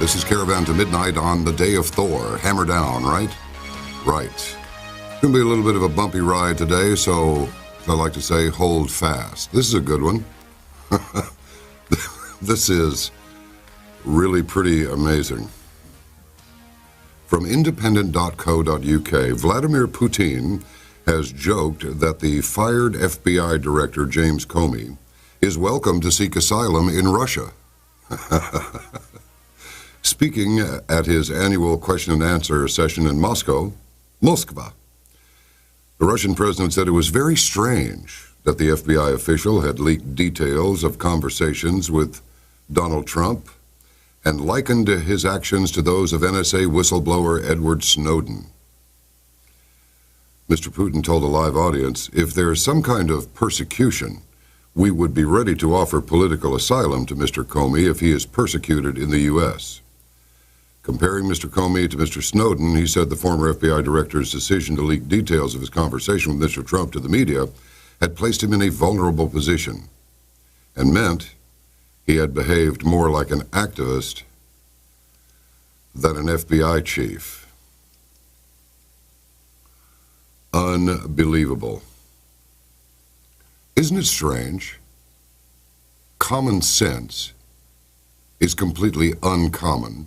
This is Caravan to Midnight on the day of Thor. Hammer down, right? Right. It's going to be a little bit of a bumpy ride today, so I like to say hold fast. This is a good one. This is really pretty amazing. From independent.co.uk, Vladimir Putin has joked that the fired FBI director James Comey is welcome to seek asylum in Russia. Speaking at his annual question and answer session in Moskva, the Russian president said it was very strange that the FBI official had leaked details of conversations with Donald Trump and likened his actions to those of NSA whistleblower Edward Snowden. Mr. Putin told a live audience, if there is some kind of persecution, we would be ready to offer political asylum to Mr. Comey if he is persecuted in the U.S. Comparing Mr. Comey to Mr. Snowden, he said the former FBI director's decision to leak details of his conversation with Mr. Trump to the media had placed him in a vulnerable position and meant he had behaved more like an activist than an FBI chief. Unbelievable. Isn't it strange? Common sense is completely uncommon.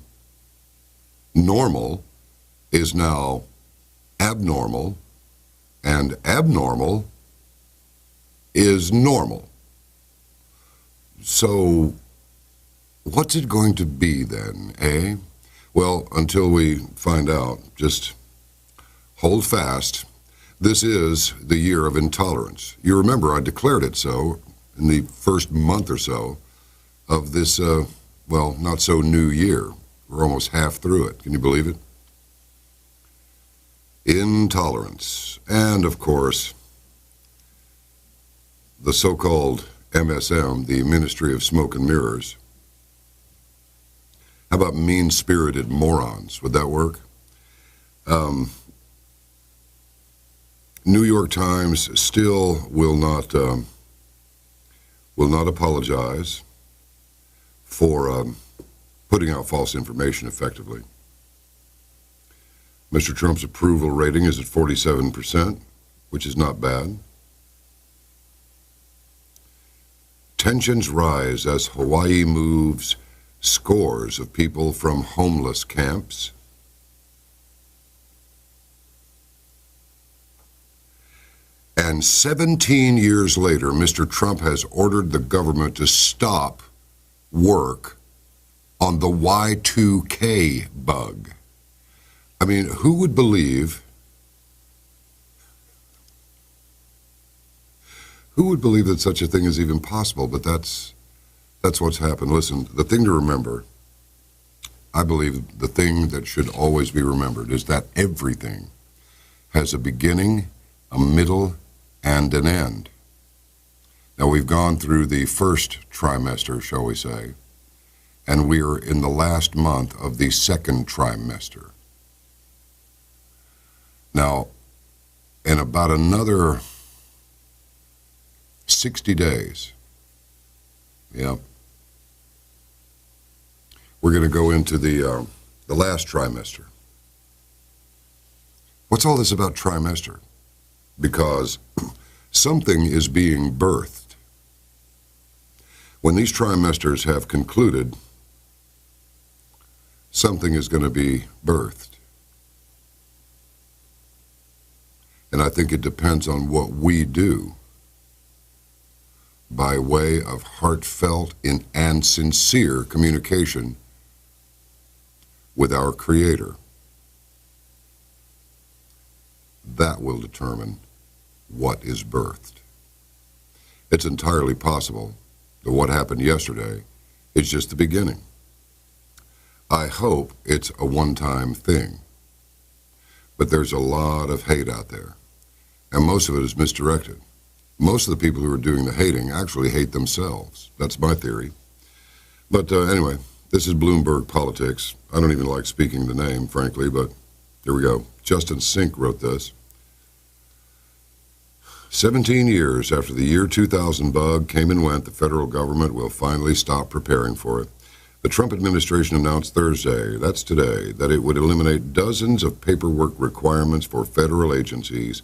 Normal is now abnormal, and abnormal is normal. So, what's it going to be then, eh? Well, until we find out, just hold fast. This is the year of intolerance. You remember I declared it so in the first month or so of this, not so new year. We're almost half through it. Can you believe it? Intolerance. And, of course, the so-called MSM, the Ministry of Smoke and Mirrors. How about mean-spirited morons? Would that work? New York Times still will not apologize for putting out false information effectively. Mr. Trump's approval rating is at 47%, which is not bad. Tensions rise as Hawaii moves scores of people from homeless camps. And 17 years later, Mr. Trump has ordered the government to stop work on the Y2K bug. I mean, who would believe that such a thing is even possible? But that's what's happened. Listen, the thing to remember, I believe the thing that should always be remembered is that everything has a beginning, a middle, and an end. Now, we've gone through the first trimester, shall we say, and we're in the last month of the second trimester. Now, in about another 60 days, we're going to go into the last trimester. What's all this about trimester? Because something is being birthed. When these trimesters have concluded, something is going to be birthed. And I think it depends on what we do by way of heartfelt and sincere communication with our Creator. That will determine what is birthed. It's entirely possible that what happened yesterday is just the beginning. I hope it's a one-time thing. But there's a lot of hate out there, and most of it is misdirected. Most of the people who are doing the hating actually hate themselves. That's my theory. But anyway, this is Bloomberg Politics. I don't even like speaking the name, frankly, but here we go. Justin Sink wrote this. 17 years after the year 2000 bug came and went, the federal government will finally stop preparing for it. The Trump administration announced Thursday, that's today, that it would eliminate dozens of paperwork requirements for federal agencies,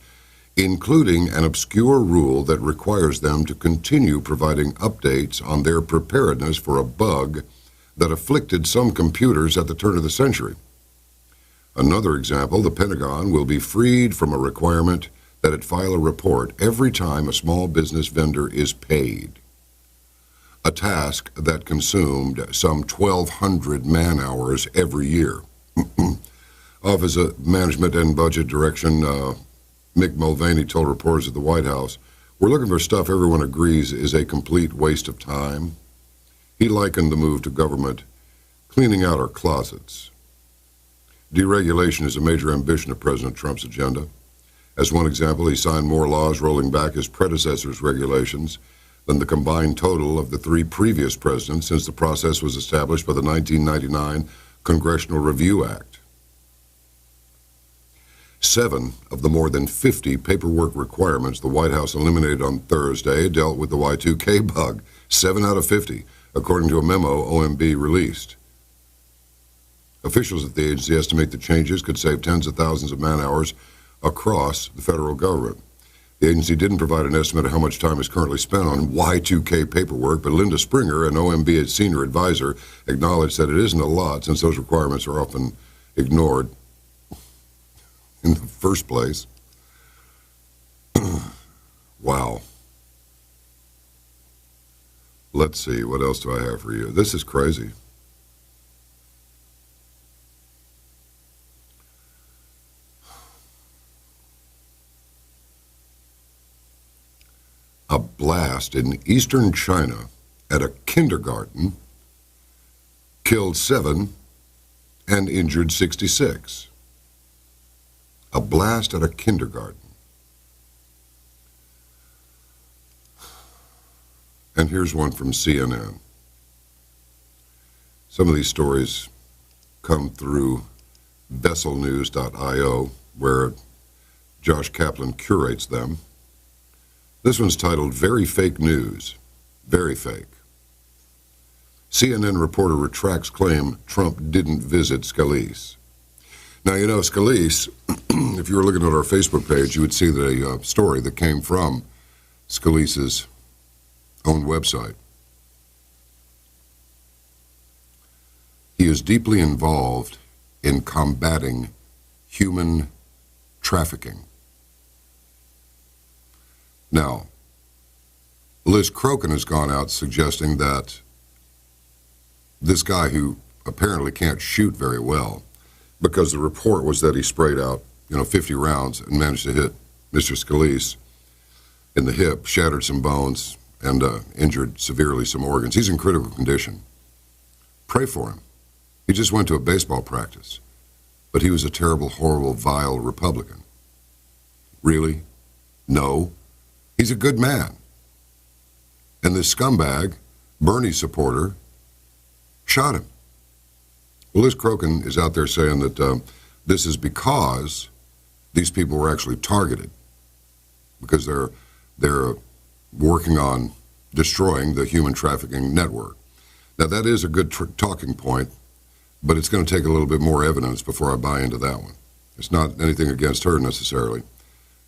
including an obscure rule that requires them to continue providing updates on their preparedness for a bug that afflicted some computers at the turn of the century. Another example, the Pentagon will be freed from a requirement that it file a report every time a small business vendor is paid, a task that consumed some 1,200 man-hours every year. Office of Management and Budget Direction, Mick Mulvaney told reporters at the White House, "We're looking for stuff everyone agrees is a complete waste of time." He likened the move to government cleaning out our closets. Deregulation is a major ambition of President Trump's agenda. As one example, he signed more laws rolling back his predecessor's regulations than the combined total of the 3 previous presidents since the process was established by the 1999 Congressional Review Act. 7 of the more than 50 paperwork requirements the White House eliminated on Thursday dealt with the Y2K bug. 7 out of 50, according to a memo OMB released. Officials at the agency estimate the changes could save tens of thousands of man-hours across the federal government. The agency didn't provide an estimate of how much time is currently spent on Y2K paperwork, but Linda Springer, an OMB senior advisor, acknowledged that it isn't a lot since those requirements are often ignored in the first place. Wow. Let's see, what else do I have for you? This is crazy. A blast in eastern China at a kindergarten killed 7 and injured 66. A blast at a kindergarten. And here's one from CNN. Some of these stories come through vesselnews.io, where Josh Kaplan curates them. This one's titled, "Very Fake News." Very fake. CNN reporter retracts claim Trump didn't visit Scalise. Now, you know, Scalise, if you were looking at our Facebook page, you would see the story that came from Scalise's own website. He is deeply involved in combating human trafficking. Now, Liz Crokin has gone out suggesting that this guy, who apparently can't shoot very well, because the report was that he sprayed out, 50 rounds and managed to hit Mr. Scalise in the hip, shattered some bones, and injured severely some organs. He's in critical condition. Pray for him. He just went to a baseball practice, but he was a terrible, horrible, vile Republican. Really? No. He's a good man. And this scumbag, Bernie supporter, shot him. Well, Liz Crokin is out there saying that this is because these people were actually targeted, because they're working on destroying the human trafficking network. Now, that is a good talking point, but it's going to take a little bit more evidence before I buy into that one. It's not anything against her necessarily,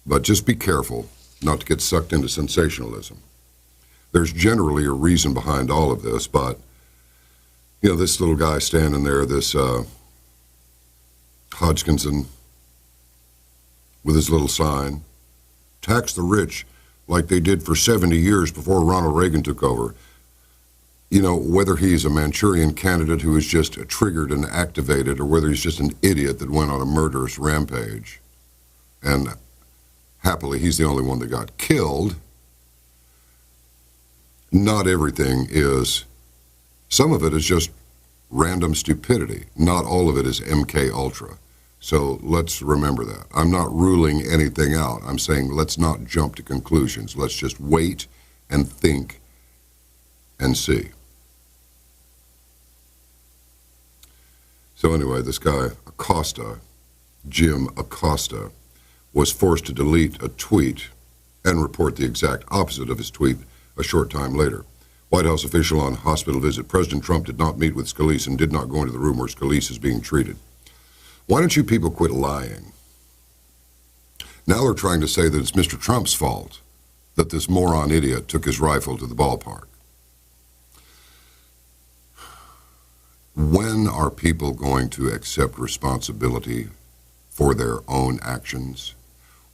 but just be careful not to get sucked into sensationalism. There's generally a reason behind all of this, but, this little guy standing there, this Hodgkinson, with his little sign, tax the rich like they did for 70 years before Ronald Reagan took over. Whether he's a Manchurian candidate who is just triggered and activated, or whether he's just an idiot that went on a murderous rampage, and happily he's the only one that got killed, not everything is, some of it is just random stupidity. Not all of it is MK Ultra. So let's remember that. I'm not ruling anything out. I'm saying let's not jump to conclusions. Let's just wait and think and see. So anyway, this guy, Acosta, Jim Acosta, was forced to delete a tweet and report the exact opposite of his tweet a short time later. White House official on hospital visit. President Trump did not meet with Scalise and did not go into the room where Scalise is being treated. Why don't you people quit lying? Now they're trying to say that it's Mr. Trump's fault that this moron idiot took his rifle to the ballpark. When are people going to accept responsibility for their own actions?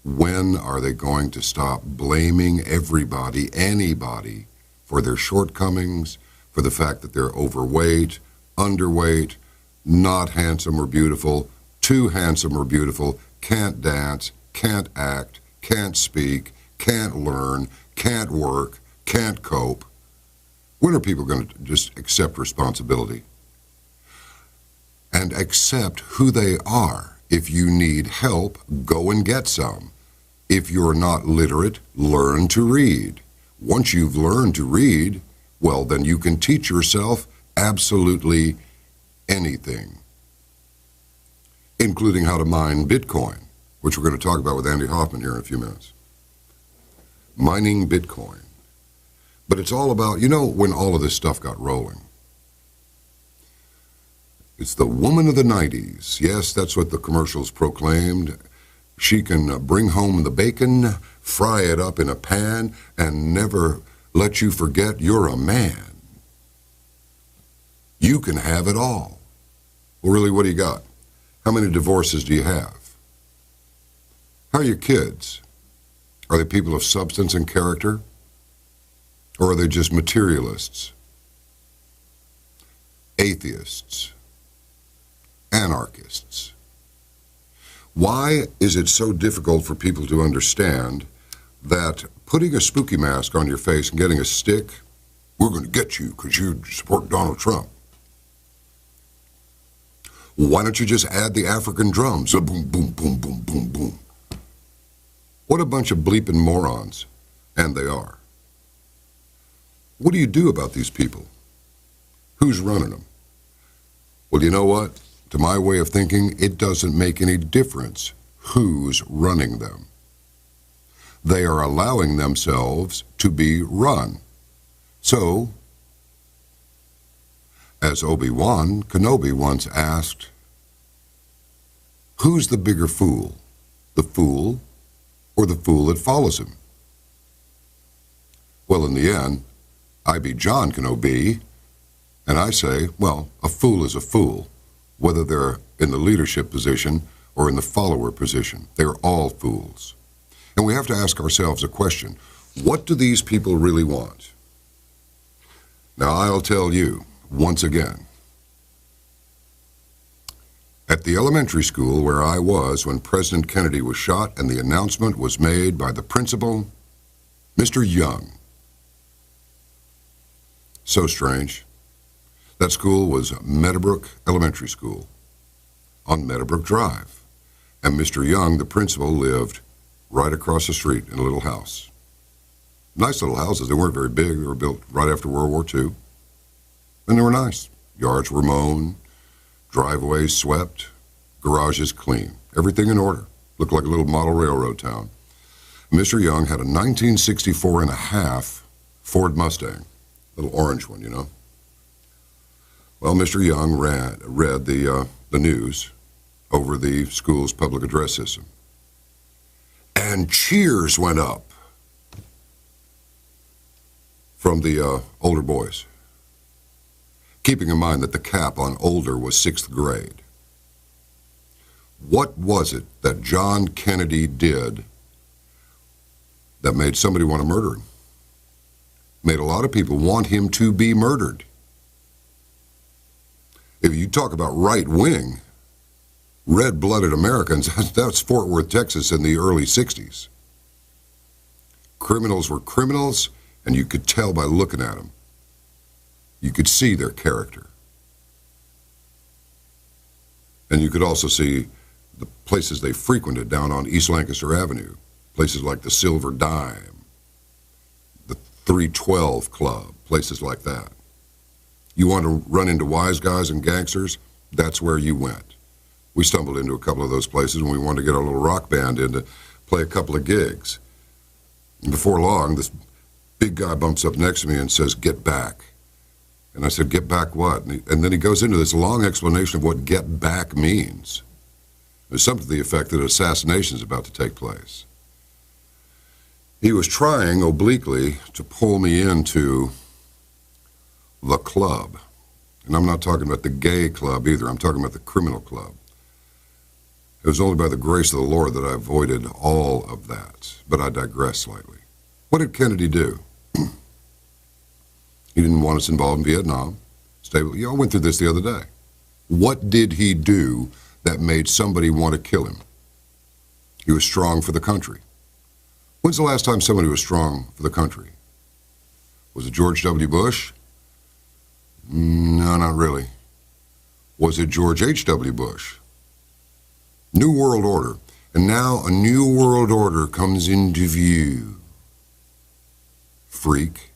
When are they going to stop blaming everybody, anybody, for their shortcomings, for the fact that they're overweight, underweight, not handsome or beautiful, too handsome or beautiful, can't dance, can't act, can't speak, can't learn, can't work, can't cope? When are people going to just accept responsibility and accept who they are? If you need help, go and get some. If you're not literate, learn to read. Once you've learned to read, well, then you can teach yourself absolutely anything, including how to mine Bitcoin, which we're going to talk about with Andy Hoffman here in a few minutes. Mining Bitcoin. But it's all about, when all of this stuff got rolling, it's the woman of the 90s. Yes, that's what the commercials proclaimed. She can bring home the bacon, fry it up in a pan, and never let you forget you're a man. You can have it all. Well, really, what do you got? How many divorces do you have? How are your kids? Are they people of substance and character? Or are they just materialists, atheists, anarchists? Why is it so difficult for people to understand that putting a spooky mask on your face and getting a stick, we're going to get you because you support Donald Trump? Why don't you just add the African drums? A boom, boom, boom, boom, boom, boom. What a bunch of bleeping morons. And they are. What do you do about these people? Who's running them? Well, you know what? To my way of thinking, it doesn't make any difference who's running them. They are allowing themselves to be run. So, as Obi-Wan Kenobi once asked, who's the bigger fool? The fool or the fool that follows him? Well, in the end, I be John Kenobi, and I say, well, a fool is a fool, whether they're in the leadership position or in the follower position. They're all fools. And we have to ask ourselves a question. What do these people really want? Now, I'll tell you, once again, at the elementary school where I was when President Kennedy was shot and the announcement was made by the principal, Mr. Young. So strange. That school was Meadowbrook Elementary School on Meadowbrook Drive. And Mr. Young, the principal, lived right across the street in a little house. Nice little houses. They weren't very big. They were built right after World War II. And they were nice. Yards were mown, driveways swept, garages clean. Everything in order. Looked like a little model railroad town. Mr. Young had a 1964 and a half Ford Mustang. Little orange one, Well, Mr. Young read the news over the school's public address system. And cheers went up from the older boys, keeping in mind that the cap on older was 6th grade. What was it that John Kennedy did that made somebody want to murder him? Made a lot of people want him to be murdered. If you talk about right-wing, red-blooded Americans, that's Fort Worth, Texas in the early 60s. Criminals were criminals, and you could tell by looking at them. You could see their character. And you could also see the places they frequented down on East Lancaster Avenue, places like the Silver Dime, the 312 Club, places like that. You want to run into wise guys and gangsters? That's where you went. We stumbled into a couple of those places and we wanted to get our little rock band in to play a couple of gigs. And before long, this Big guy bumps up next to me and says, "Get back." And I said, "Get back what?" And then he goes into this long explanation of what get back means. There's something to the effect that an assassination is about to take place. He was trying obliquely to pull me into the club. And I'm not talking about the gay club either. I'm talking about the criminal club. It was only by the grace of the Lord that I avoided all of that. But I digress slightly. What did Kennedy do? He didn't want us involved in Vietnam. I went through this the other day. What did he do that made somebody want to kill him? He was strong for the country. When's the last time somebody was strong for the country? Was it George W. Bush? No, not really. Was it George H.W. Bush? New World Order. And now a new world order comes into view. Freak.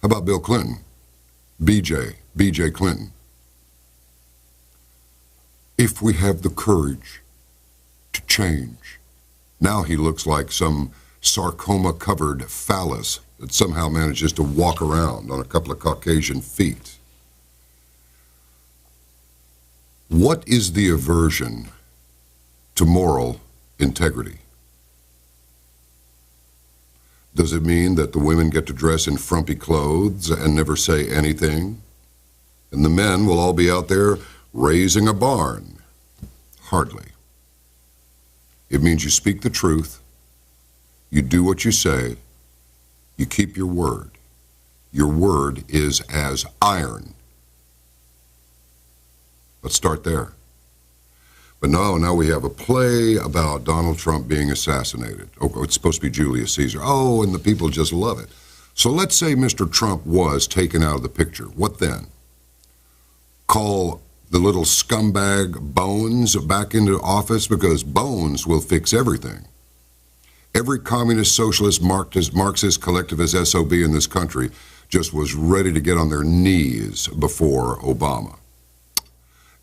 How about Bill Clinton? B.J. Clinton. If we have the courage to change. Now he looks like some sarcoma-covered phallus that somehow manages to walk around on a couple of Caucasian feet. What is the aversion to moral integrity? Does it mean that the women get to dress in frumpy clothes and never say anything? And the men will all be out there raising a barn? Hardly. It means you speak the truth, you do what you say, you keep your word. Your word is as iron. Let's start there. But no, now we have a play about Donald Trump being assassinated. Oh, it's supposed to be Julius Caesar. Oh, and the people just love it. So let's say Mr. Trump was taken out of the picture. What then? Call the little scumbag Bones back into office? Because Bones will fix everything. Every communist, socialist, Marxist, collectivist SOB in this country just was ready to get on their knees before Obama.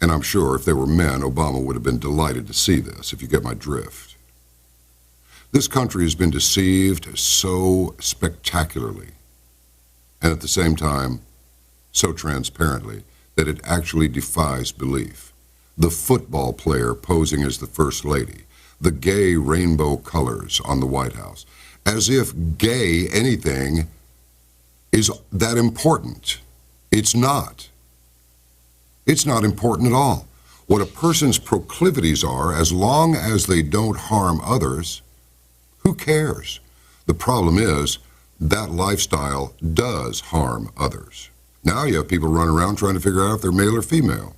And I'm sure if they were men, Obama would have been delighted to see this, if you get my drift. This country has been deceived so spectacularly, and at the same time, so transparently, that it actually defies belief. The football player posing as the First Lady, the gay rainbow colors on the White House, as if gay anything is that important. It's not. It's not important at all. What a person's proclivities are, as long as they don't harm others, who cares? The problem is that lifestyle does harm others. Now you have people running around trying to figure out if they're male or female.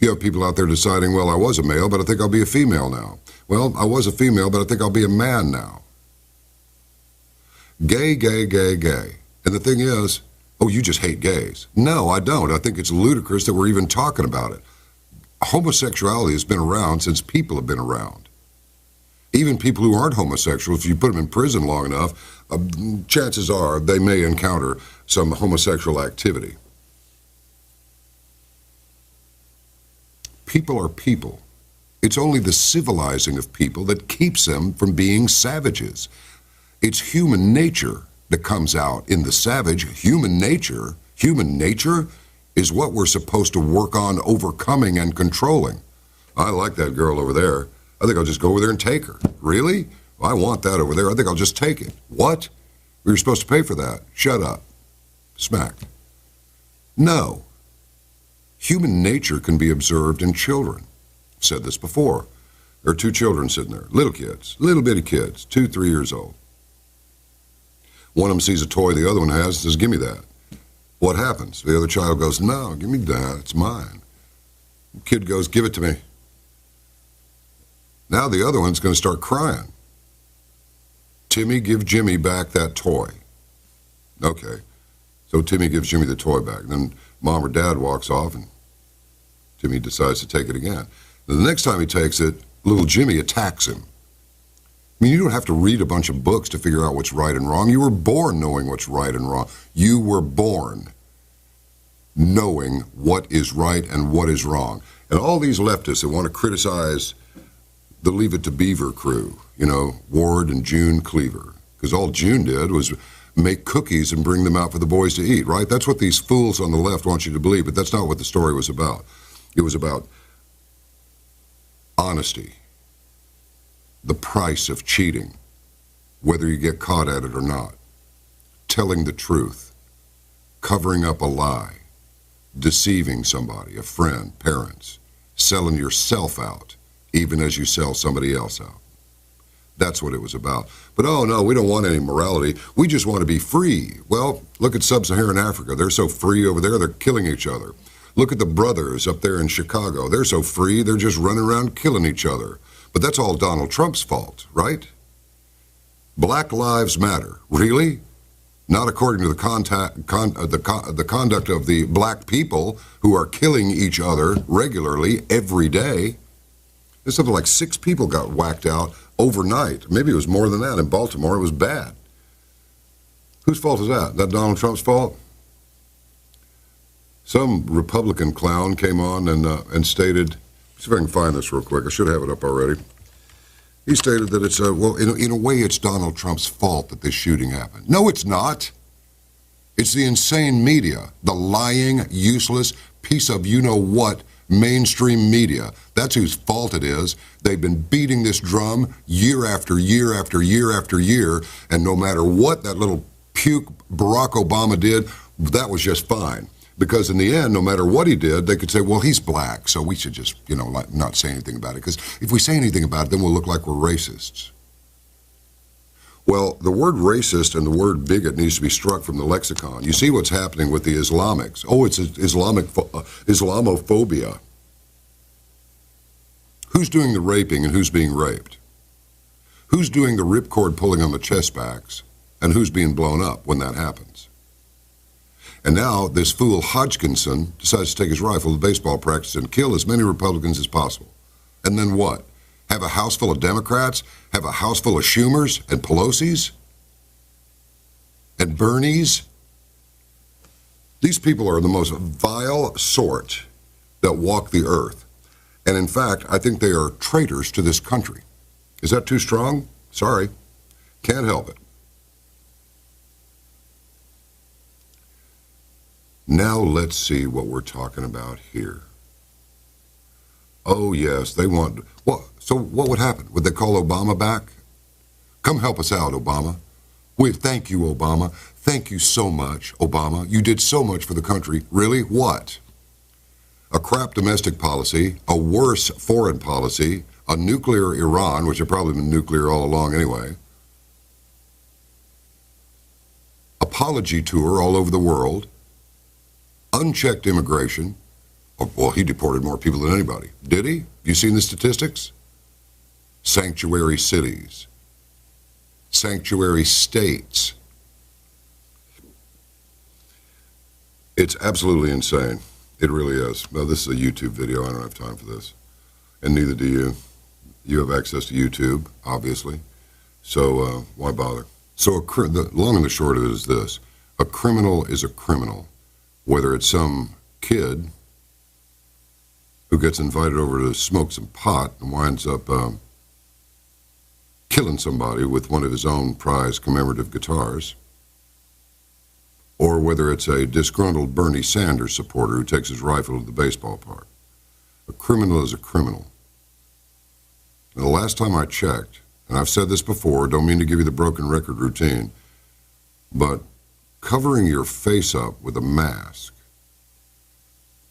You have people out there deciding, well, I was a male, but I think I'll be a female now. Well, I was a female, but I think I'll be a man now. Gay, gay, gay, gay. And the thing is, oh, you just hate gays. No, I don't. I think it's ludicrous that we're even talking about it. Homosexuality has been around since people have been around. Even people who aren't homosexual, if you put them in prison long enough, chances are they may encounter some homosexual activity. People are people. It's only the civilizing of people that keeps them from being savages. It's human nature that comes out in the savage. Human nature is what we're supposed to work on overcoming and controlling. I like that girl over there. I think I'll just go over there and take her. Really? Well, I want that over there. I think I'll just take it. What? We were supposed to pay for that. Shut up. Smack. No. Human nature can be observed in children. I've said this before. There are two children sitting there, little kids, little bitty kids, 2, 3 years old. One of them sees a toy the other one has and says, give me that. What happens? The other child goes, no, give me that, it's mine. The kid goes, give it to me. Now the other one's going to start crying. Timmy, give Jimmy back that toy. Okay, so Timmy gives Jimmy the toy back. Then mom or dad walks off and Timmy decides to take it again. The next time he takes it, little Jimmy attacks him. I mean, you don't have to read a bunch of books to figure out what's right and wrong. You were born knowing what's right and wrong. You were born knowing what is right and what is wrong. And all these leftists that want to criticize the Leave It to Beaver crew, you know, Ward and June Cleaver, because all June did was make cookies and bring them out for the boys to eat, right? That's what these fools on the left want you to believe, but that's not what the story was about. It was about honesty, the price of cheating, whether you get caught at it or not, telling the truth, covering up a lie, deceiving somebody, a friend, parents, selling yourself out, even as you sell somebody else out. That's what it was about. But oh no, we don't want any morality. We just want to be free. Well, look at sub-Saharan Africa. They're so free over there, they're killing each other. Look at the brothers up there in Chicago. They're so free, they're just running around killing each other. But that's all Donald Trump's fault, right? Black Lives Matter. Really? Not according to the conduct of the black people who are killing each other regularly every day. There's something like 6 people got whacked out overnight. Maybe it was more than that in Baltimore. It was bad. Whose fault is that? That Donald Trump's fault? Some Republican clown came on and stated, see if I can find this real quick. I should have it up already. He stated that it's, well, in a way, it's Donald Trump's fault that this shooting happened. No, it's not. It's the insane media, the lying, useless piece of you-know-what mainstream media. That's whose fault it is. They've been beating this drum year after year after year after year, and no matter what that little puke Barack Obama did, that was just fine. Because in the end, no matter what he did, they could say, well, he's black, so we should just, not say anything about it. Because if we say anything about it, then we'll look like we're racists. Well, the word racist and the word bigot needs to be struck from the lexicon. You see what's happening with the Islamics. Oh, it's Islamophobia. Who's doing the raping and who's being raped? Who's doing the ripcord pulling on the chest backs and who's being blown up when that happens? And now this fool Hodgkinson decides to take his rifle to baseball practice and kill as many Republicans as possible. And then what? Have a house full of Democrats? Have a house full of Schumers and Pelosi's? And Bernies? These people are the most vile sort that walk the earth. And in fact, I think they are traitors to this country. Is that too strong? Sorry. Can't help it. Now let's see what we're talking about here. Oh yes, they want... Well, so what would happen? Would they call Obama back? Come help us out, Obama. We thank you, Obama. Thank you so much, Obama. You did so much for the country. Really? What? A crap domestic policy, a worse foreign policy, a nuclear Iran, which had probably been nuclear all along anyway, apology tour all over the world, unchecked immigration. Oh, well, he deported more people than anybody. Did he? You seen the statistics? Sanctuary cities. Sanctuary states. It's absolutely insane. It really is. Now, this is a YouTube video. I don't have time for this. And neither do you. You have access to YouTube, obviously. So why bother? So the long and the short of it is this. A criminal is a criminal. Whether it's some kid who gets invited over to smoke some pot and winds up killing somebody with one of his own prized commemorative guitars, or whether it's a disgruntled Bernie Sanders supporter who takes his rifle to the baseball park. A criminal is a criminal. And the last time I checked, and I've said this before, don't mean to give you the broken record routine, but covering your face up with a mask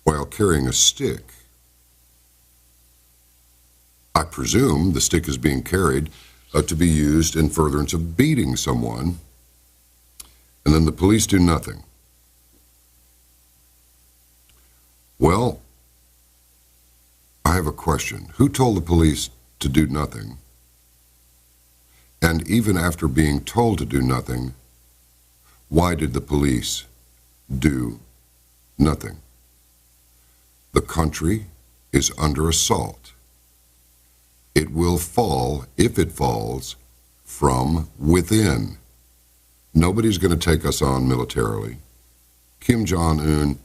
while carrying a stick, I presume the stick is being carried to be used in furtherance of beating someone, and then the police do nothing. Well, I have a question. Who told the police to do nothing? And even after being told to do nothing, why did the police do nothing? The country is under assault. It will fall, if it falls, from within. Nobody's going to take us on militarily. Kim Jong-un,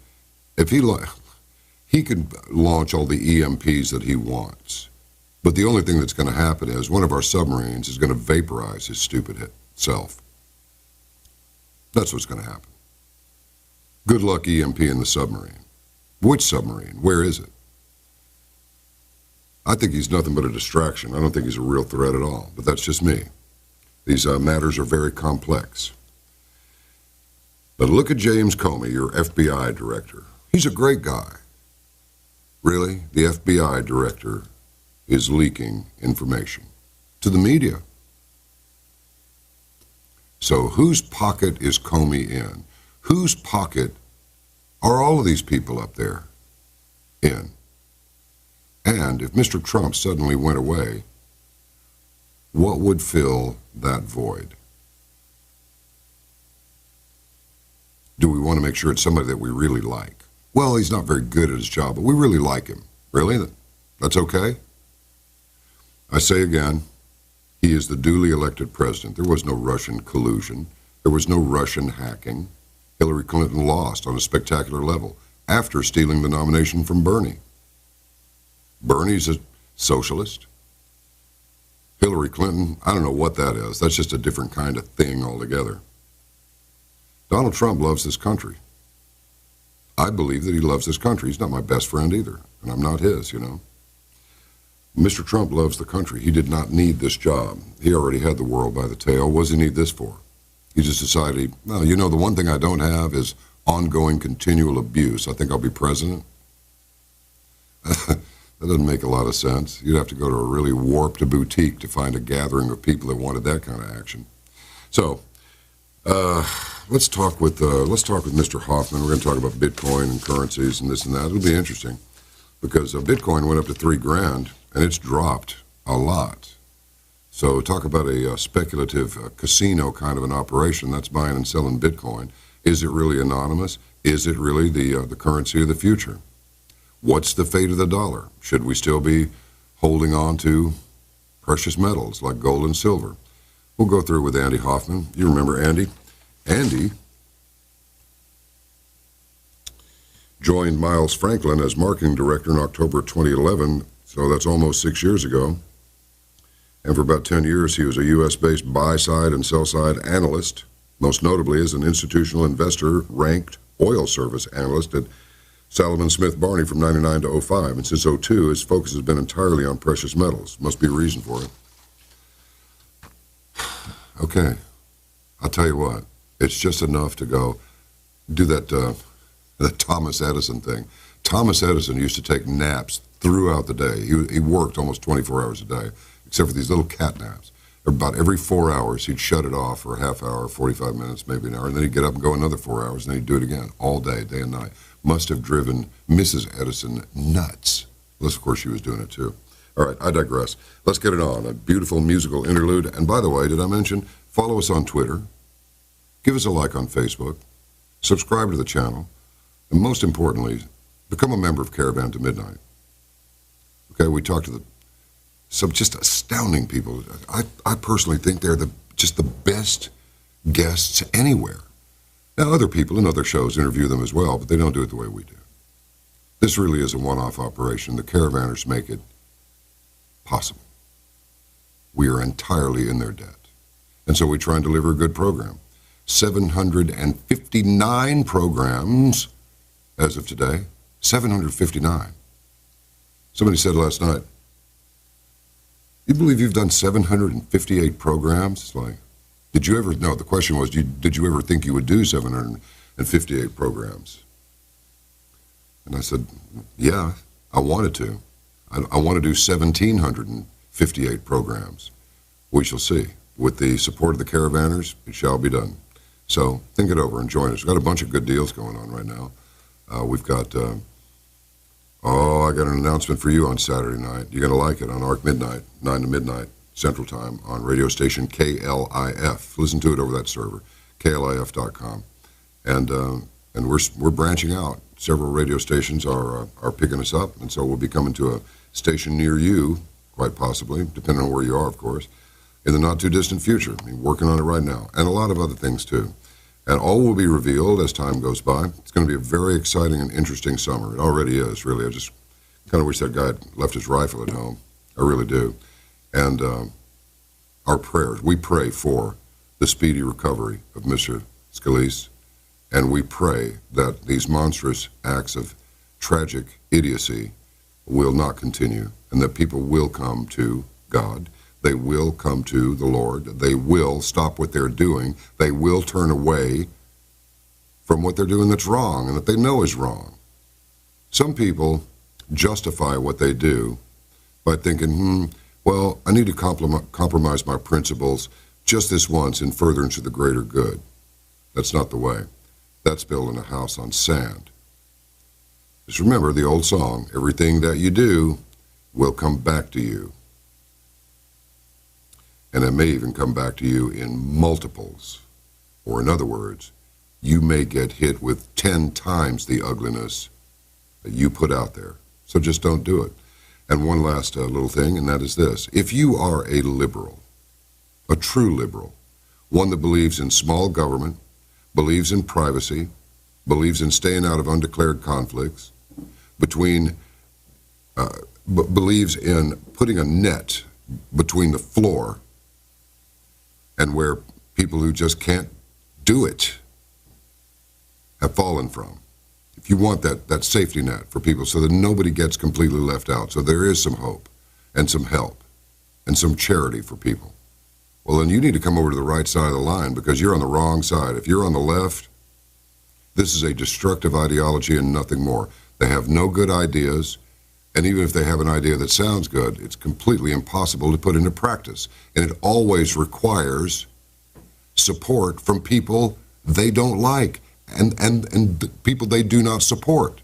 if he could launch all the EMPs that he wants, but the only thing that's going to happen is one of our submarines is going to vaporize his stupid self. That's what's going to happen. Good luck, EMP, in the submarine. Which submarine? Where is it? I think he's nothing but a distraction. I don't think he's a real threat at all, but that's just me. These matters are very complex. But look at James Comey, your FBI director. He's a great guy. Really, the FBI director is leaking information to the media. So whose pocket is Comey in? Whose pocket are all of these people up there in? And if Mr. Trump suddenly went away, what would fill that void? Do we want to make sure it's somebody that we really like? Well, he's not very good at his job, but we really like him. Really? That's okay? I say again, he is the duly elected president. There was no Russian collusion. There was no Russian hacking. Hillary Clinton lost on a spectacular level after stealing the nomination from Bernie. Bernie's a socialist. Hillary Clinton, I don't know what that is. That's just a different kind of thing altogether. Donald Trump loves this country. I believe that he loves this country. He's not my best friend either, and I'm not his, you know. Mr. Trump loves the country. He did not need this job. He already had the world by the tail. What does he need this for? He just decided, well, you know, the one thing I don't have is ongoing continual abuse. I think I'll be president. That doesn't make a lot of sense. You'd have to go to a really warped boutique to find a gathering of people that wanted that kind of action. So, let's talk with Mr. Hoffman. We're going to talk about Bitcoin and currencies and this and that. It'll be interesting because Bitcoin went up to $3,000 and it's dropped a lot. So talk about a speculative casino kind of an operation. That's buying and selling Bitcoin. Is it really anonymous? Is it really the currency of the future? What's the fate of the dollar? Should we still be holding on to precious metals like gold and silver? We'll go through with Andy Hoffman. You remember Andy? Andy joined Miles Franklin as marketing director in October 2011, so that's almost 6 years ago. And for about 10 years, he was a U.S.-based buy-side and sell-side analyst, most notably as an institutional investor ranked oil service analyst at Salomon Smith Barney from 99 to 05. And since 02, his focus has been entirely on precious metals. Must be a reason for it. Okay, I'll tell you what. It's just enough to go do that Thomas Edison thing. Thomas Edison used to take naps throughout the day. He worked almost 24 hours a day, except for these little cat naps. About every 4 hours, he'd shut it off for a half hour, 45 minutes, maybe an hour, and then he'd get up and go another 4 hours, and then he'd do it again all day, day and night. Must have driven Mrs. Edison nuts. Unless, of course, she was doing it too. All right, I digress. Let's get it on. A beautiful musical interlude. And by the way, did I mention, follow us on Twitter, give us a like on Facebook, subscribe to the channel, and most importantly, become a member of Caravan to Midnight. Okay, we talked to some just astounding people. I personally think they're just the best guests anywhere. Now, other people in other shows interview them as well, but they don't do it the way we do. This really is a one-off operation. The Caravanners make it possible. We are entirely in their debt. And so we try and deliver a good program. 759 programs as of today. 759. Somebody said last night, you believe you've done 758 programs? It's like, did you ever, no, the question was, did you ever think you would do 758 programs? And I said, yeah, I wanted to. I want to do 1,758 programs. We shall see. With the support of the Caravanners, it shall be done. So think it over and join us. We've got a bunch of good deals going on right now. We've got, I got an announcement for you on Saturday night. You're going to like it on ARC Midnight, 9 to midnight Central Time on radio station KLIF. Listen to it over that server, klif.com. And we're branching out. Several radio stations are picking us up, and so we'll be coming to a station near you, quite possibly, depending on where you are, of course, in the not-too-distant future. I mean, working on it right now, and a lot of other things, too. And all will be revealed as time goes by. It's going to be a very exciting and interesting summer. It already is, really. I just kind of wish that guy had left his rifle at home. I really do. And our prayers, we pray for the speedy recovery of Mr. Scalise, and we pray that these monstrous acts of tragic idiocy will not continue, and that people will come to God. They will come to the Lord. They will stop what they're doing. They will turn away from what they're doing that's wrong and that they know is wrong. Some people justify what they do by thinking, well, I need to compromise my principles just this once in furtherance of the greater good. That's not the way. That's building a house on sand. Just remember the old song, everything that you do will come back to you. And it may even come back to you in multiples. Or in other words, you may get hit with 10 times the ugliness that you put out there. So just don't do it. And one last little thing, and that is this. If you are a liberal, a true liberal, one that believes in small government, believes in privacy, believes in staying out of undeclared conflicts, believes in putting a net between the floor and where people who just can't do it have fallen from. If you want that safety net for people so that nobody gets completely left out, so there is some hope and some help and some charity for people, well, then you need to come over to the right side of the line, because you're on the wrong side. If you're on the left, this is a destructive ideology and nothing more. They have no good ideas, and even if they have an idea that sounds good, it's completely impossible to put into practice. And it always requires support from people they don't like and people they do not support.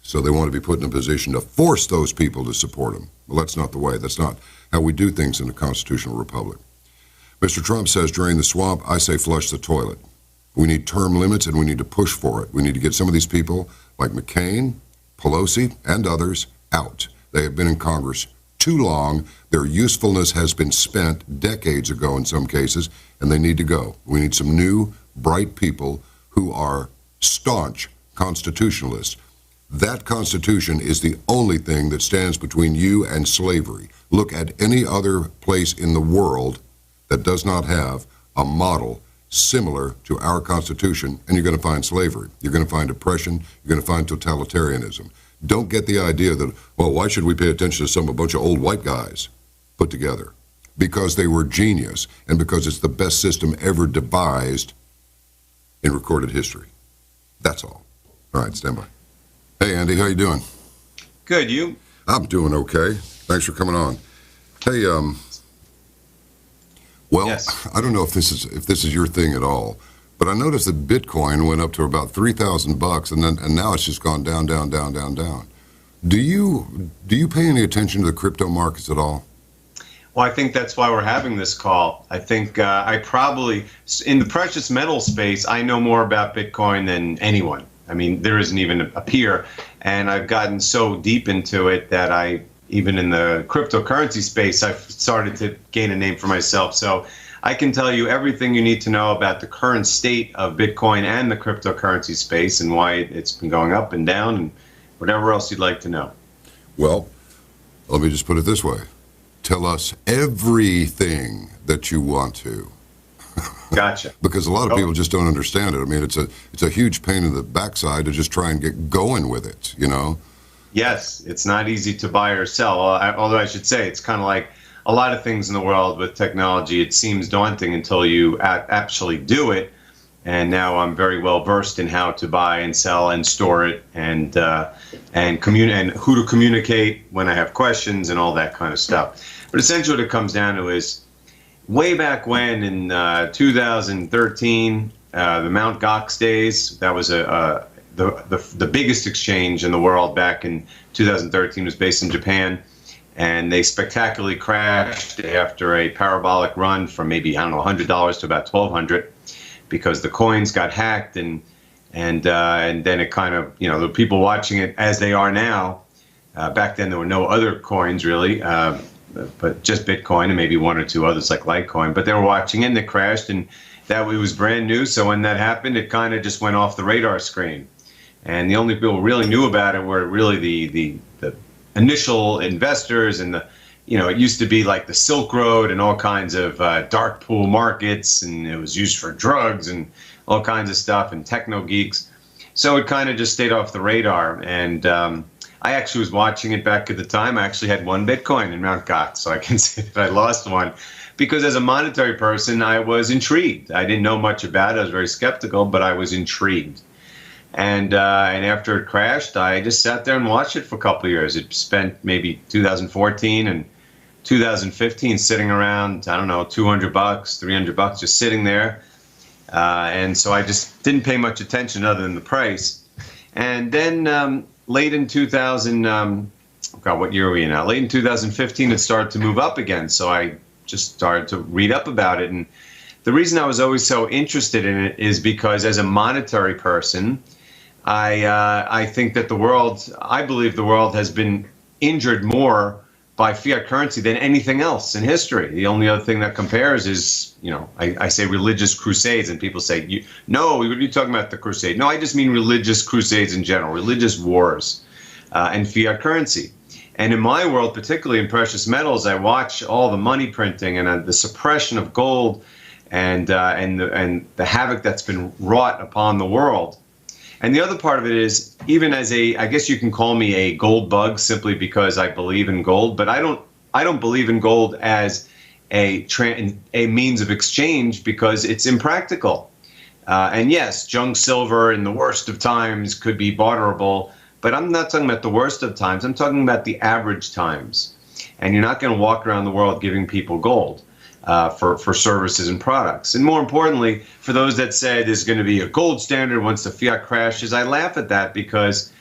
So they want to be put in a position to force those people to support them. Well, that's not the way. That's not how we do things in a constitutional republic. Mr. Trump says, drain the swamp. I say flush the toilet. We need term limits, and we need to push for it. We need to get some of these people, like McCain, Pelosi, and others, out. They have been in Congress too long. Their usefulness has been spent decades ago in some cases, and they need to go. We need some new, bright people who are staunch constitutionalists. That Constitution is the only thing that stands between you and slavery. Look at any other place in the world that does not have a model similar to our Constitution, and you're going to find slavery. You're going to find oppression. You're going to find totalitarianism. Don't get the idea that, well, why should we pay attention to a bunch of old white guys put together? Because they were genius, and because it's the best system ever devised in recorded history. That's all. All right, stand by. Hey, Andy, how you doing? Good, you? I'm doing okay. Thanks for coming on. Hey, well, yes. I don't know if this is your thing at all, but I noticed that Bitcoin went up to about $3,000, and now it's just gone down, down, down, down, down. Do you pay any attention to the crypto markets at all? Well, I think that's why we're having this call. I think I probably, in the precious metal space, I know more about Bitcoin than anyone. I mean, there isn't even a peer, and I've gotten so deep into it that even in the cryptocurrency space, I've started to gain a name for myself. So I can tell you everything you need to know about the current state of Bitcoin and the cryptocurrency space and why it's been going up and down and whatever else you'd like to know. Well, let me just put it this way. Tell us everything that you want to. Gotcha. Because a lot of people just don't understand it. I mean, it's a huge pain in the backside to just try and get going with it, you know? Yes, it's not easy to buy or sell, although I should say it's kind of like a lot of things in the world with technology. It seems daunting until you actually do it. And now I'm very well versed in how to buy and sell and store it and who to communicate when I have questions and all that kind of stuff. But essentially what it comes down to is way back when in 2013, the Mt. Gox days, that was the biggest exchange in the world back in 2013, was based in Japan. And they spectacularly crashed after a parabolic run from maybe, I don't know, $100 to about $1,200 because the coins got hacked and then it kind of, you know, the people watching it as they are now. Back then there were no other coins really, but just Bitcoin and maybe one or two others like Litecoin. But they were watching it and it crashed, and that it was brand new. So when that happened, it kind of just went off the radar screen. And the only people who really knew about it were really the initial investors and the it used to be like the Silk Road and all kinds of dark pool markets, and it was used for drugs and all kinds of stuff and techno geeks. So it kind of just stayed off the radar. And I actually was watching it back at the time. I actually had one Bitcoin in Mt. Gox, so I can say that I lost one. Because as a monetary person, I was intrigued. I didn't know much about it. I was very skeptical, but I was intrigued. And after it crashed, I just sat there and watched it for a couple of years. It spent maybe 2014 and 2015 sitting around, I don't know, $200, $300, just sitting there. And so I just didn't pay much attention other than the price. And then late in 2000, God, what year are we in now? Late in 2015, it started to move up again. So I just started to read up about it. And the reason I was always so interested in it is because as a monetary person, I think that I believe the world has been injured more by fiat currency than anything else in history. The only other thing that compares is, I say religious crusades, and people say, no, what are you talking about, the crusade? No, I just mean religious crusades in general, religious wars and fiat currency. And in my world, particularly in precious metals, I watch all the money printing and the suppression of gold and the havoc that's been wrought upon the world. And the other part of it is, even as I guess you can call me a gold bug simply because I believe in gold, but I don't believe in gold as a means of exchange because it's impractical. And yes, junk silver in the worst of times could be barterable, but I'm not talking about the worst of times. I'm talking about the average times. And you're not going to walk around the world giving people gold for services and products. And more importantly, for those that say there's going to be a gold standard once the fiat crashes, I laugh at that because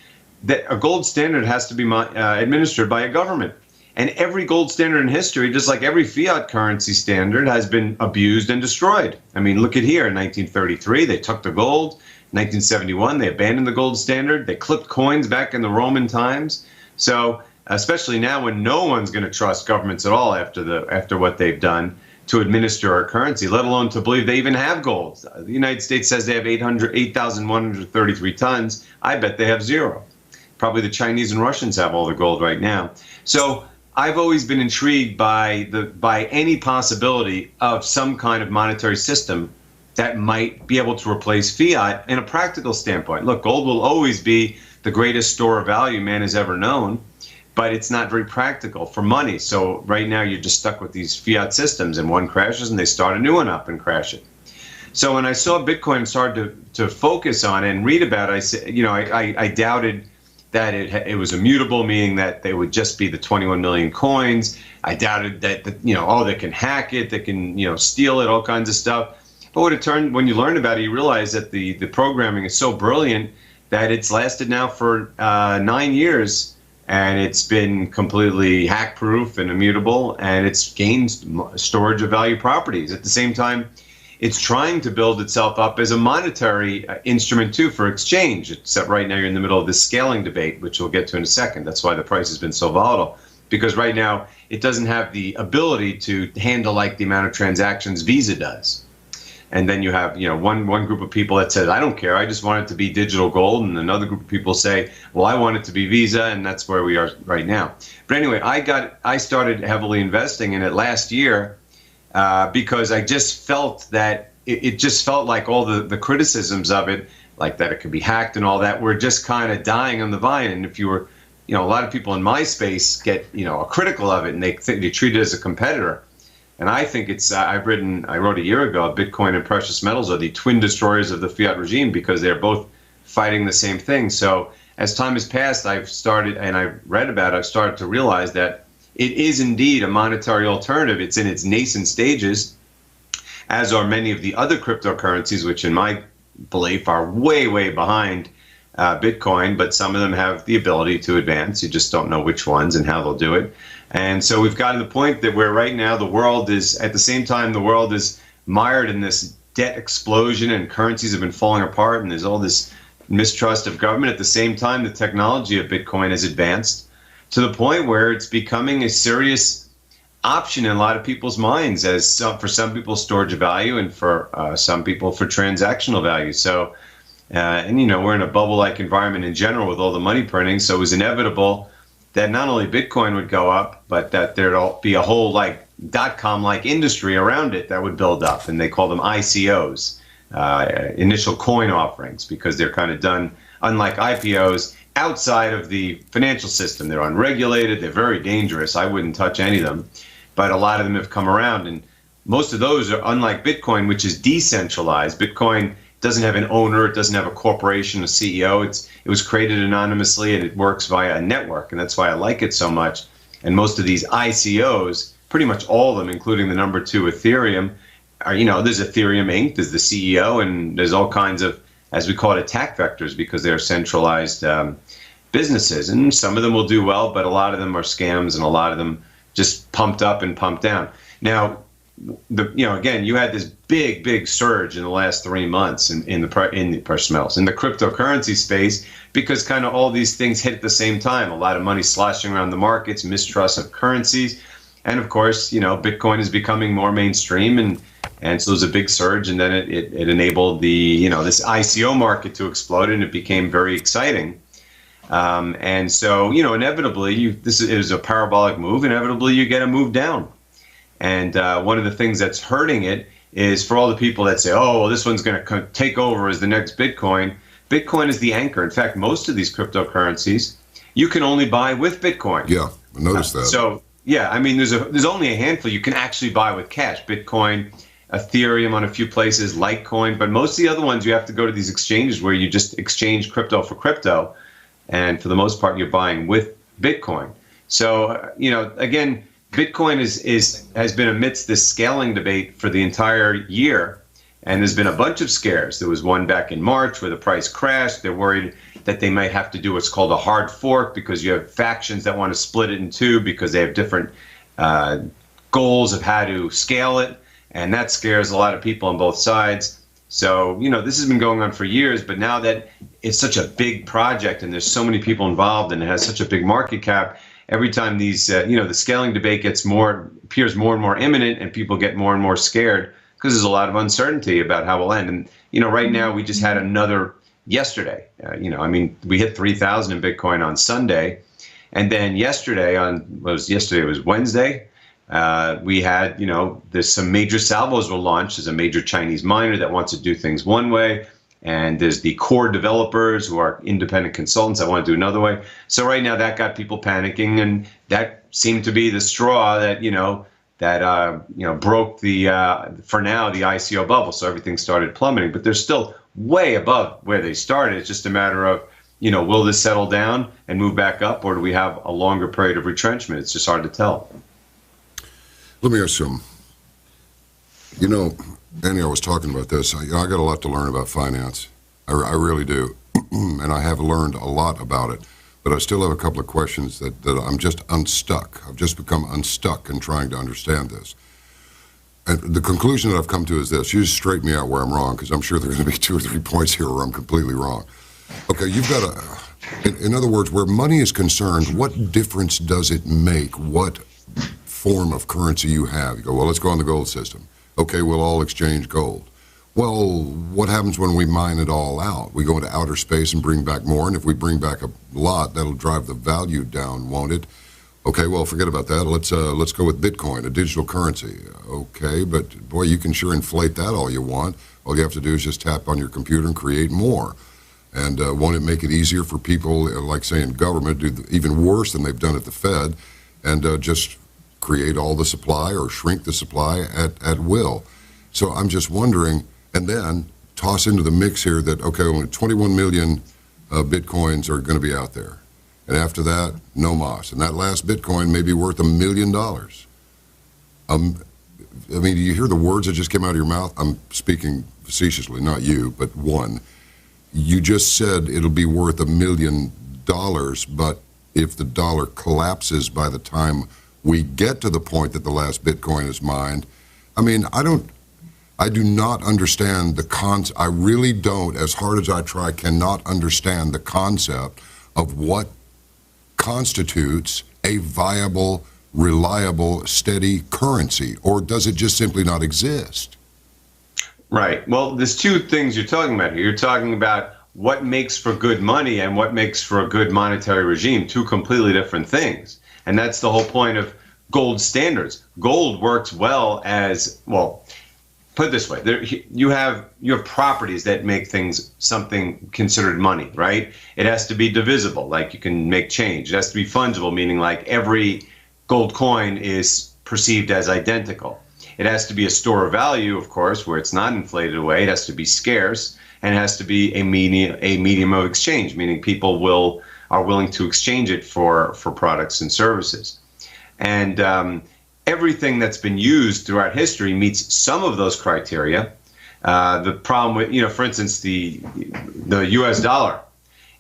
a gold standard has to be administered by a government. And every gold standard in history, just like every fiat currency standard, has been abused and destroyed. I mean, look at here in 1933, they took the gold. 1971, they abandoned the gold standard. They clipped coins back in the Roman times. So especially now when no one's going to trust governments at all after what they've done to administer our currency, let alone to believe they even have gold. The United States says they have 8,133 tons. I bet they have zero. Probably the Chinese and Russians have all the gold right now. So I've always been intrigued by any possibility of some kind of monetary system that might be able to replace fiat in a practical standpoint. Look, gold will always be the greatest store of value man has ever known, but it's not very practical for money. So right now you're just stuck with these fiat systems, and one crashes and they start a new one up and crash it. So when I saw Bitcoin started to focus on it and read about it, I doubted that it was immutable, meaning that they would just be the 21 million coins. I doubted that, they can hack it, they can, steal it, all kinds of stuff. But when you learn about it, you realize that the programming is so brilliant that it's lasted now for 9 years, and it's been completely hack-proof and immutable, and it's gained storage of value properties. At the same time, it's trying to build itself up as a monetary instrument, too, for exchange, except right now you're in the middle of this scaling debate, which we'll get to in a second. That's why the price has been so volatile, because right now it doesn't have the ability to handle like the amount of transactions Visa does. And then you have, one group of people that says, I don't care, I just want it to be digital gold. And another group of people say, well, I want it to be Visa, and that's where we are right now. But anyway, I started heavily investing in it last year because I just felt that it just felt like all the criticisms of it, like that it could be hacked and all that, were just kind of dying on the vine. And if you were, a lot of people in my space get, are critical of it, and they treat it as a competitor. And I think I wrote a year ago, Bitcoin and precious metals are the twin destroyers of the fiat regime because they're both fighting the same thing. So as time has passed, I've started to realize that it is indeed a monetary alternative. It's in its nascent stages, as are many of the other cryptocurrencies, which in my belief are way, way behind Bitcoin, but some of them have the ability to advance. You just don't know which ones and how they'll do it. And so we've gotten to the point that where right now the world is, at the same time, the world is mired in this debt explosion and currencies have been falling apart and there's all this mistrust of government. At the same time, the technology of Bitcoin has advanced to the point where it's becoming a serious option in a lot of people's minds for some people storage of value and for some people for transactional value. So, we're in a bubble-like environment in general with all the money printing, so it was inevitable that not only Bitcoin would go up, but that there'll be a whole like .com like industry around it that would build up, and they call them ICOs, initial coin offerings, because they're kind of done, unlike IPOs, outside of the financial system. They're unregulated, they're very dangerous. I wouldn't touch any of them, but a lot of them have come around, and most of those are unlike Bitcoin, which is decentralized. Bitcoin doesn't have an owner, it doesn't have a corporation, a CEO. It was created anonymously, and it works via a network, and that's why I like it so much. And most of these ICOs, pretty much all of them, including the number 2 Ethereum, are, there's Ethereum Inc., there's the CEO, and there's all kinds of, as we call it, attack vectors, because they're centralized businesses. And some of them will do well, but a lot of them are scams, and a lot of them just pumped up and pumped down. Now, again, you had this big surge in the last 3 months in the cryptocurrency space, because kind of all these things hit at the same time. A lot of money sloshing around the markets, mistrust of currencies, and of course, Bitcoin is becoming more mainstream, and so there's a big surge, and then it enabled the this ICO market to explode, and it became very exciting. And so inevitably, it is a parabolic move. Inevitably, you get a move down. And one of the things that's hurting it is for all the people that say, oh, well, this one's going to take over as the next Bitcoin. Bitcoin is the anchor. In fact, most of these cryptocurrencies, you can only buy with Bitcoin. Yeah, I noticed that. So, yeah, I mean, there's only a handful you can actually buy with cash. Bitcoin, Ethereum on a few places, Litecoin. But most of the other ones, you have to go to these exchanges where you just exchange crypto for crypto. And for the most part, you're buying with Bitcoin. So, again, Bitcoin has been amidst this scaling debate for the entire year, and there's been a bunch of scares. There was one back in March where the price crashed. They're worried that they might have to do what's called a hard fork, because you have factions that want to split it in two because they have different goals of how to scale it, and that scares a lot of people on both sides. So, this has been going on for years, but now that it's such a big project and there's so many people involved and it has such a big market cap, every time these, the scaling debate appears more and more imminent, and people get more and more scared because there's a lot of uncertainty about how we'll end. And, right now we just had another yesterday. We hit 3,000 in Bitcoin on Sunday. And then yesterday it was Wednesday. We had, there's some major salvos were launched. There's a major Chinese miner that wants to do things one way. And there's the core developers who are independent consultants that want to do another way. So right now that got people panicking, and that seemed to be the straw that, broke for now, the ICO bubble. So everything started plummeting, but they're still way above where they started. It's just a matter of, will this settle down and move back up, or do we have a longer period of retrenchment? It's just hard to tell. Let me assume, Andy, I was talking about this. I got a lot to learn about finance. I really do. And I have learned a lot about it. But I still have a couple of questions that I'm just unstuck. I've just become unstuck in trying to understand this. And the conclusion that I've come to is this. You just straighten me out where I'm wrong, because I'm sure there's going to be 2 or 3 points here where I'm completely wrong. Okay, you've got in other words, where money is concerned, what difference does it make what form of currency you have? You go, well, let's go on the gold system. Okay, we'll all exchange gold. Well, what happens when we mine it all out? We go into outer space and bring back more, and if we bring back a lot, that'll drive the value down, won't it? Okay, well, forget about that. Let's go with Bitcoin, a digital currency. Okay, but boy, you can sure inflate that all you want. All you have to do is just tap on your computer and create more. And won't it make it easier for people, like say in government, do even worse than they've done at the Fed, and just create all the supply or shrink the supply at will? So I'm just wondering, and then toss into the mix here that, okay, only 21 million Bitcoins are going to be out there. And after that, no mas. And that last Bitcoin may be worth $1 million. I mean, do you hear the words that just came out of your mouth? I'm speaking facetiously, not you, but one. You just said it'll be worth $1 million, but if the dollar collapses by the time we get to the point that the last Bitcoin is mined, I mean, I do not understand the I really don't, as hard as I try, cannot understand the concept of what constitutes a viable, reliable, steady currency, or does it just simply not exist? Right. Well, there's 2 things you're talking about here. You're talking about what makes for good money and what makes for a good monetary regime, two completely different things. And that's the whole point of gold standards. Gold works well as, well, put it this way, you have properties that make things something considered money, right? It has to be divisible, like you can make change. It has to be fungible, meaning like every gold coin is perceived as identical. It has to be a store of value, of course, where it's not inflated away. It has to be scarce, and it has to be a medium of exchange, meaning people are willing to exchange it for products and services. And everything that's been used throughout history meets some of those criteria. The problem with, for instance, the U.S. dollar,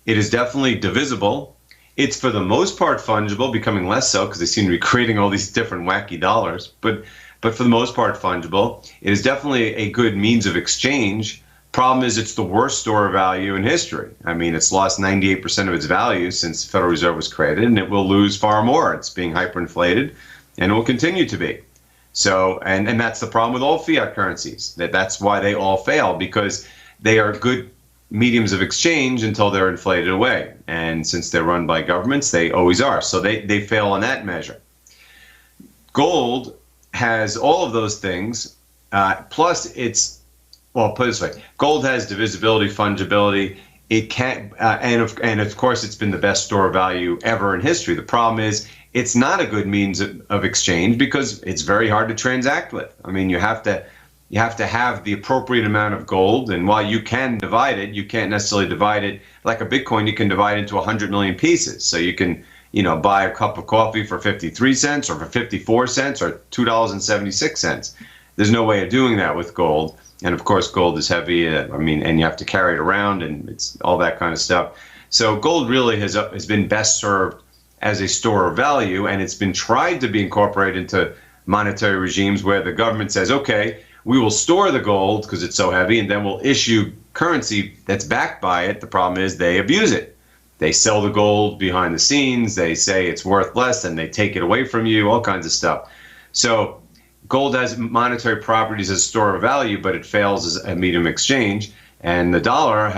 it is definitely divisible. It's for the most part fungible, becoming less so because they seem to be creating all these different wacky dollars. But for the most part fungible. It is definitely a good means of exchange. Problem is, it's the worst store of value in history. I mean, it's lost 98% of its value since the Federal Reserve was created, and it will lose far more. It's being hyperinflated, and it will continue to be. So, and that's the problem with all fiat currencies. That's why they all fail, because they are good mediums of exchange until they're inflated away. And since they're run by governments, they always are. So they fail on that measure. Gold has all of those things, plus it's, well, put it this way, gold has divisibility, fungibility. It can't, and of course, it's been the best store of value ever in history. The problem is, it's not a good means of exchange because it's very hard to transact with. I mean, you have to have the appropriate amount of gold, and while you can divide it, you can't necessarily divide it like a Bitcoin. You can divide it into 100 million pieces. So you can, buy a cup of coffee for 53 cents or for 54 cents or $2.76. There's no way of doing that with gold. And of course, gold is heavy. And you have to carry it around, and it's all that kind of stuff. So gold really has been best served as a store of value, and it's been tried to be incorporated into monetary regimes where the government says, okay, we will store the gold because it's so heavy, and then we'll issue currency that's backed by it. The problem is they abuse it. They sell the gold behind the scenes. They say it's worth less, and they take it away from you, all kinds of stuff. So gold has monetary properties as a store of value, but it fails as a medium of exchange. And the dollar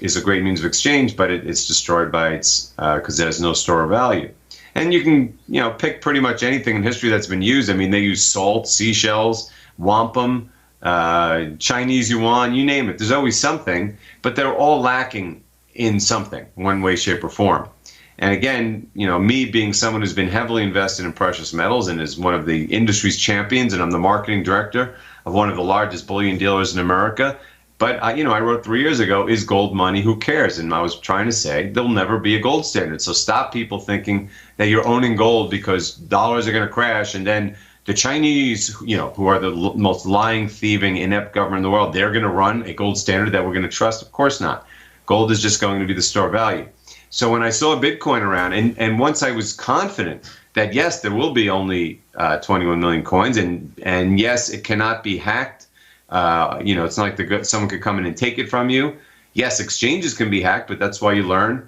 is a great means of exchange, but it's destroyed by its because it has no store of value. And you can pick pretty much anything in history that's been used. I mean, they use salt, seashells, wampum, Chinese yuan, you name it. There's always something, but they're all lacking in something, one way, shape, or form. And again, me being someone who's been heavily invested in precious metals and is one of the industry's champions, and I'm the marketing director of one of the largest bullion dealers in America. But I wrote 3 years ago, is gold money? Who cares? And I was trying to say there'll never be a gold standard. So stop people thinking that you're owning gold because dollars are going to crash, and then the Chinese, who are the most lying, thieving, inept government in the world, they're going to run a gold standard that we're going to trust? Of course not. Gold is just going to be the store of value. So when I saw Bitcoin around, and once I was confident that yes, there will be only 21 million coins, and yes, it cannot be hacked. It's not like someone could come in and take it from you. Yes, exchanges can be hacked, but that's why you learn,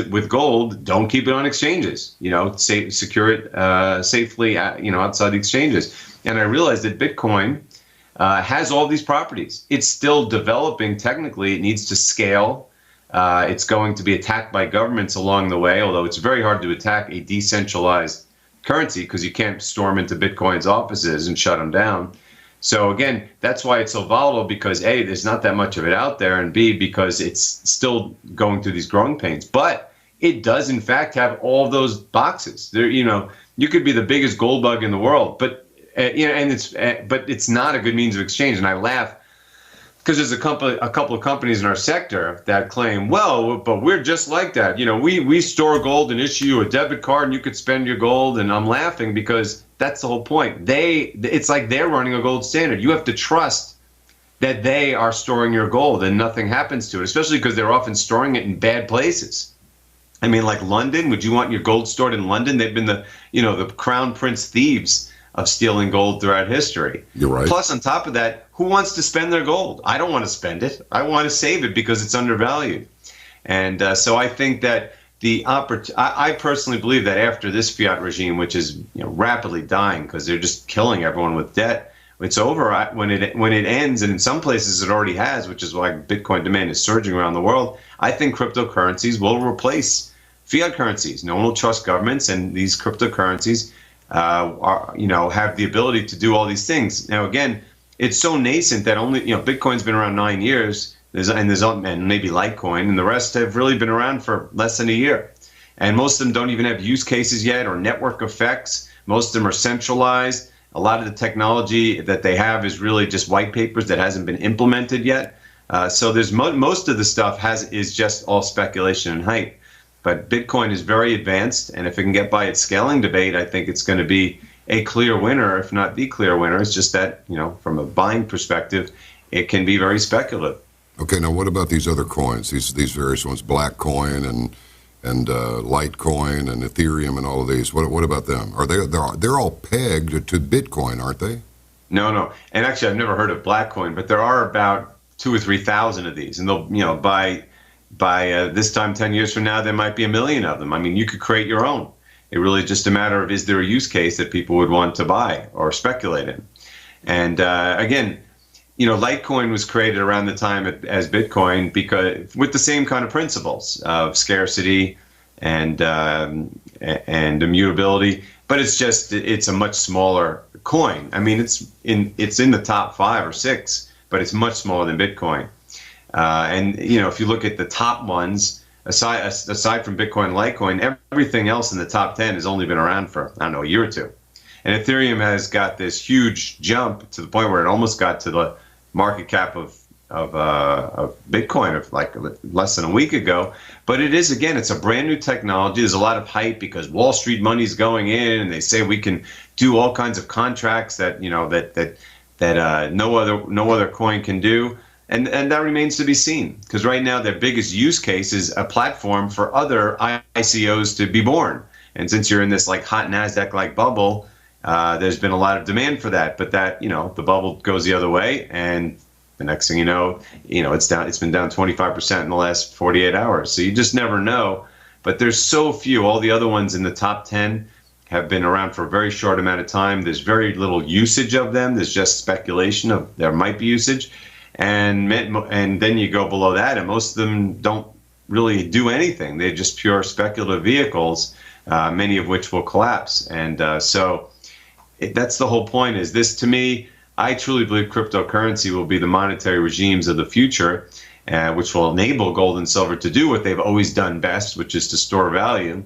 with gold, don't keep it on exchanges. Secure it safely, outside the exchanges. And I realized that Bitcoin has all these properties. It's still developing technically. It needs to scale. It's going to be attacked by governments along the way, although it's very hard to attack a decentralized currency because you can't storm into Bitcoin's offices and shut them down. So again, that's why it's so volatile, because A, there's not that much of it out there, and B, because it's still going through these growing pains. But it does, in fact, have all those boxes. There, you could be the biggest gold bug in the world, but but it's not a good means of exchange. And I laugh because there's a couple of companies in our sector that claim, well, but we're just like that. We store gold and issue you a debit card, and you could spend your gold. And I'm laughing because that's the whole point. It's like they're running a gold standard. You have to trust that they are storing your gold and nothing happens to it, especially because they're often storing it in bad places. I mean, like London, would you want your gold stored in London? They've been the crown prince thieves of stealing gold throughout history. You're right. Plus, on top of that, who wants to spend their gold? I don't want to spend it. I want to save it because it's undervalued. And so I think that I personally believe that after this fiat regime, which is rapidly dying because they're just killing everyone with debt, It's over when it ends, and in some places it already has, which is why Bitcoin demand is surging around the world. I think cryptocurrencies will replace fiat currencies. No one will trust governments, and these cryptocurrencies have the ability to do all these things. Now, again, it's so nascent that only Bitcoin's been around 9 years, and maybe Litecoin, and the rest have really been around for less than a year. And most of them don't even have use cases yet or network effects. Most of them are centralized. A lot of the technology that they have is really just white papers that hasn't been implemented yet. So there's most of the stuff is just all speculation and hype. But Bitcoin is very advanced, and if it can get by its scaling debate, I think it's going to be a clear winner, if not the clear winner. It's just that, from a buying perspective, it can be very speculative. Okay, now what about these other coins? These various ones, Black Coin and Litecoin and Ethereum and all of these. What about them? They're all pegged to Bitcoin, aren't they? No. And actually, I've never heard of Black Coin, but there are about 2,000 or 3,000 of these, and they'll by this time 10 years from now, there might be 1 million of them. I mean, you could create your own. It really is just a matter of, is there a use case that people would want to buy or speculate in? And again, Litecoin was created around the time as Bitcoin because with the same kind of principles of scarcity and immutability, but it's a much smaller coin. I mean, it's in the top 5 or 6, but it's much smaller than Bitcoin. And if you look at the top ones, aside from Bitcoin and Litecoin, everything else in the top 10 has only been around for, I don't know, a year or two. And Ethereum has got this huge jump to the point where it almost got to the market cap of Bitcoin of like less than a week ago. But it's a brand new technology. There's a lot of hype because Wall Street money's going in, and they say we can do all kinds of contracts that no other coin can do. And that remains to be seen, because right now their biggest use case is a platform for other ICOs to be born. And since you're in this like hot NASDAQ-like bubble, there's been a lot of demand for that. But that, the bubble goes the other way, and the next thing you know, it's down. It's been down 25% in the last 48 hours. So you just never know. But there's so few. All the other ones in the top 10 have been around for a very short amount of time. There's very little usage of them. There's just speculation of there might be usage. And then you go below that, and most of them don't really do anything. They're just pure speculative vehicles, many of which will collapse. And that's the whole point. Is this, to me, I truly believe cryptocurrency will be the monetary regimes of the future, which will enable gold and silver to do what they've always done best, which is to store value.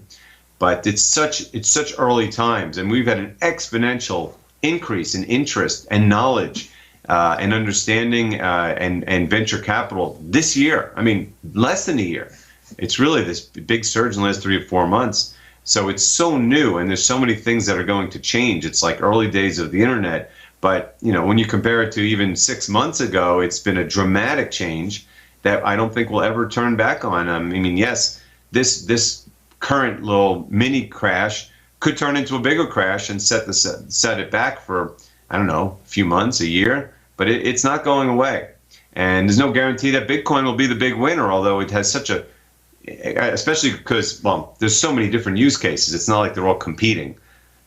But it's such early times, and we've had an exponential increase in interest and knowledge and understanding and venture capital this year. I mean, less than a year. It's really this big surge in the last 3 or 4 months. So it's so new, and there's so many things that are going to change. It's like early days of the internet. But when you compare it to even 6 months ago, it's been a dramatic change that I don't think we'll ever turn back on. I mean, yes, this current little mini crash could turn into a bigger crash and set it back for, I don't know, a few months, a year, but it's not going away. And there's no guarantee that Bitcoin will be the big winner, although it has especially because, well, there's so many different use cases. It's not like they're all competing.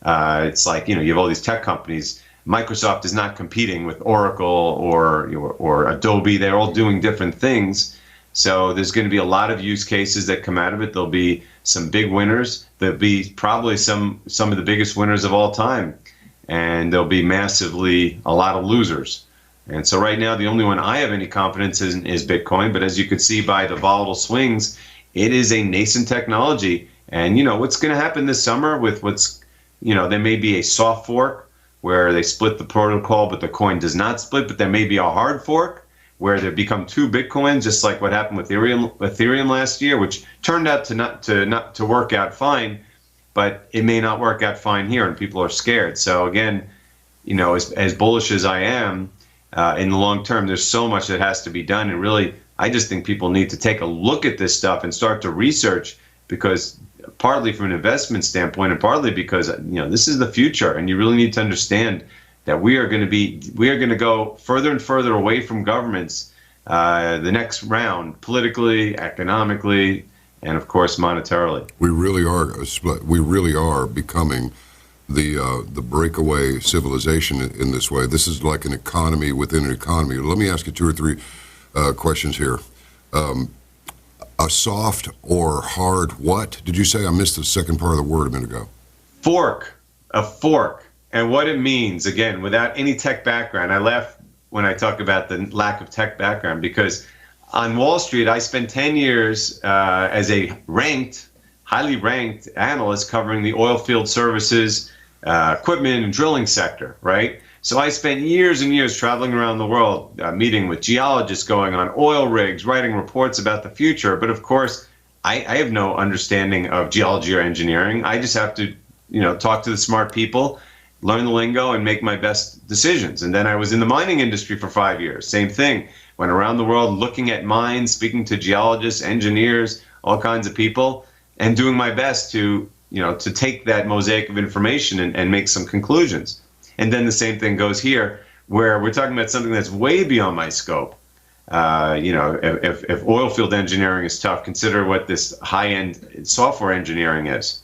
It's like, you have all these tech companies. Microsoft is not competing with Oracle or Adobe. They're all doing different things. So there's going to be a lot of use cases that come out of it. There'll be some big winners. There'll be probably some of the biggest winners of all time. And there'll be a lot of losers. And so right now, the only one I have any confidence in is Bitcoin. But as you could see by the volatile swings, it is a nascent technology. And, what's going to happen this summer with there may be a soft fork where they split the protocol, but the coin does not split. But there may be a hard fork where there become 2 Bitcoins, just like what happened with Ethereum last year, which turned out to work out fine. But it may not work out fine here, and people are scared. So again, as bullish as I am, in the long term, there's so much that has to be done. And really, I just think people need to take a look at this stuff and start to research, because partly from an investment standpoint and partly because, this is the future. And you really need to understand that we are going to go further and further away from governments the next round, politically, economically, and of course, monetarily. We really are becoming the breakaway civilization in this way. This is like an economy within an economy. Let me ask you two or three questions here. A soft or hard what? Did you say? I missed the second part of the word a minute ago. Fork. A fork. And what it means, again, without any tech background, I laugh when I talk about the lack of tech background, because on Wall Street, I spent 10 years as a highly ranked analyst covering the oil field services, equipment and drilling sector, right? So I spent years and years traveling around the world, meeting with geologists, going on oil rigs, writing reports about the future. But of course, I have no understanding of geology or engineering. I just have to, talk to the smart people, learn the lingo, and make my best decisions. And then I was in the mining industry for 5 years. Same thing. Went around the world looking at mines, speaking to geologists, engineers, all kinds of people, and doing my best to take that mosaic of information and make some conclusions. And then the same thing goes here, where we're talking about something that's way beyond my scope. If oil field engineering is tough, consider what this high-end software engineering is.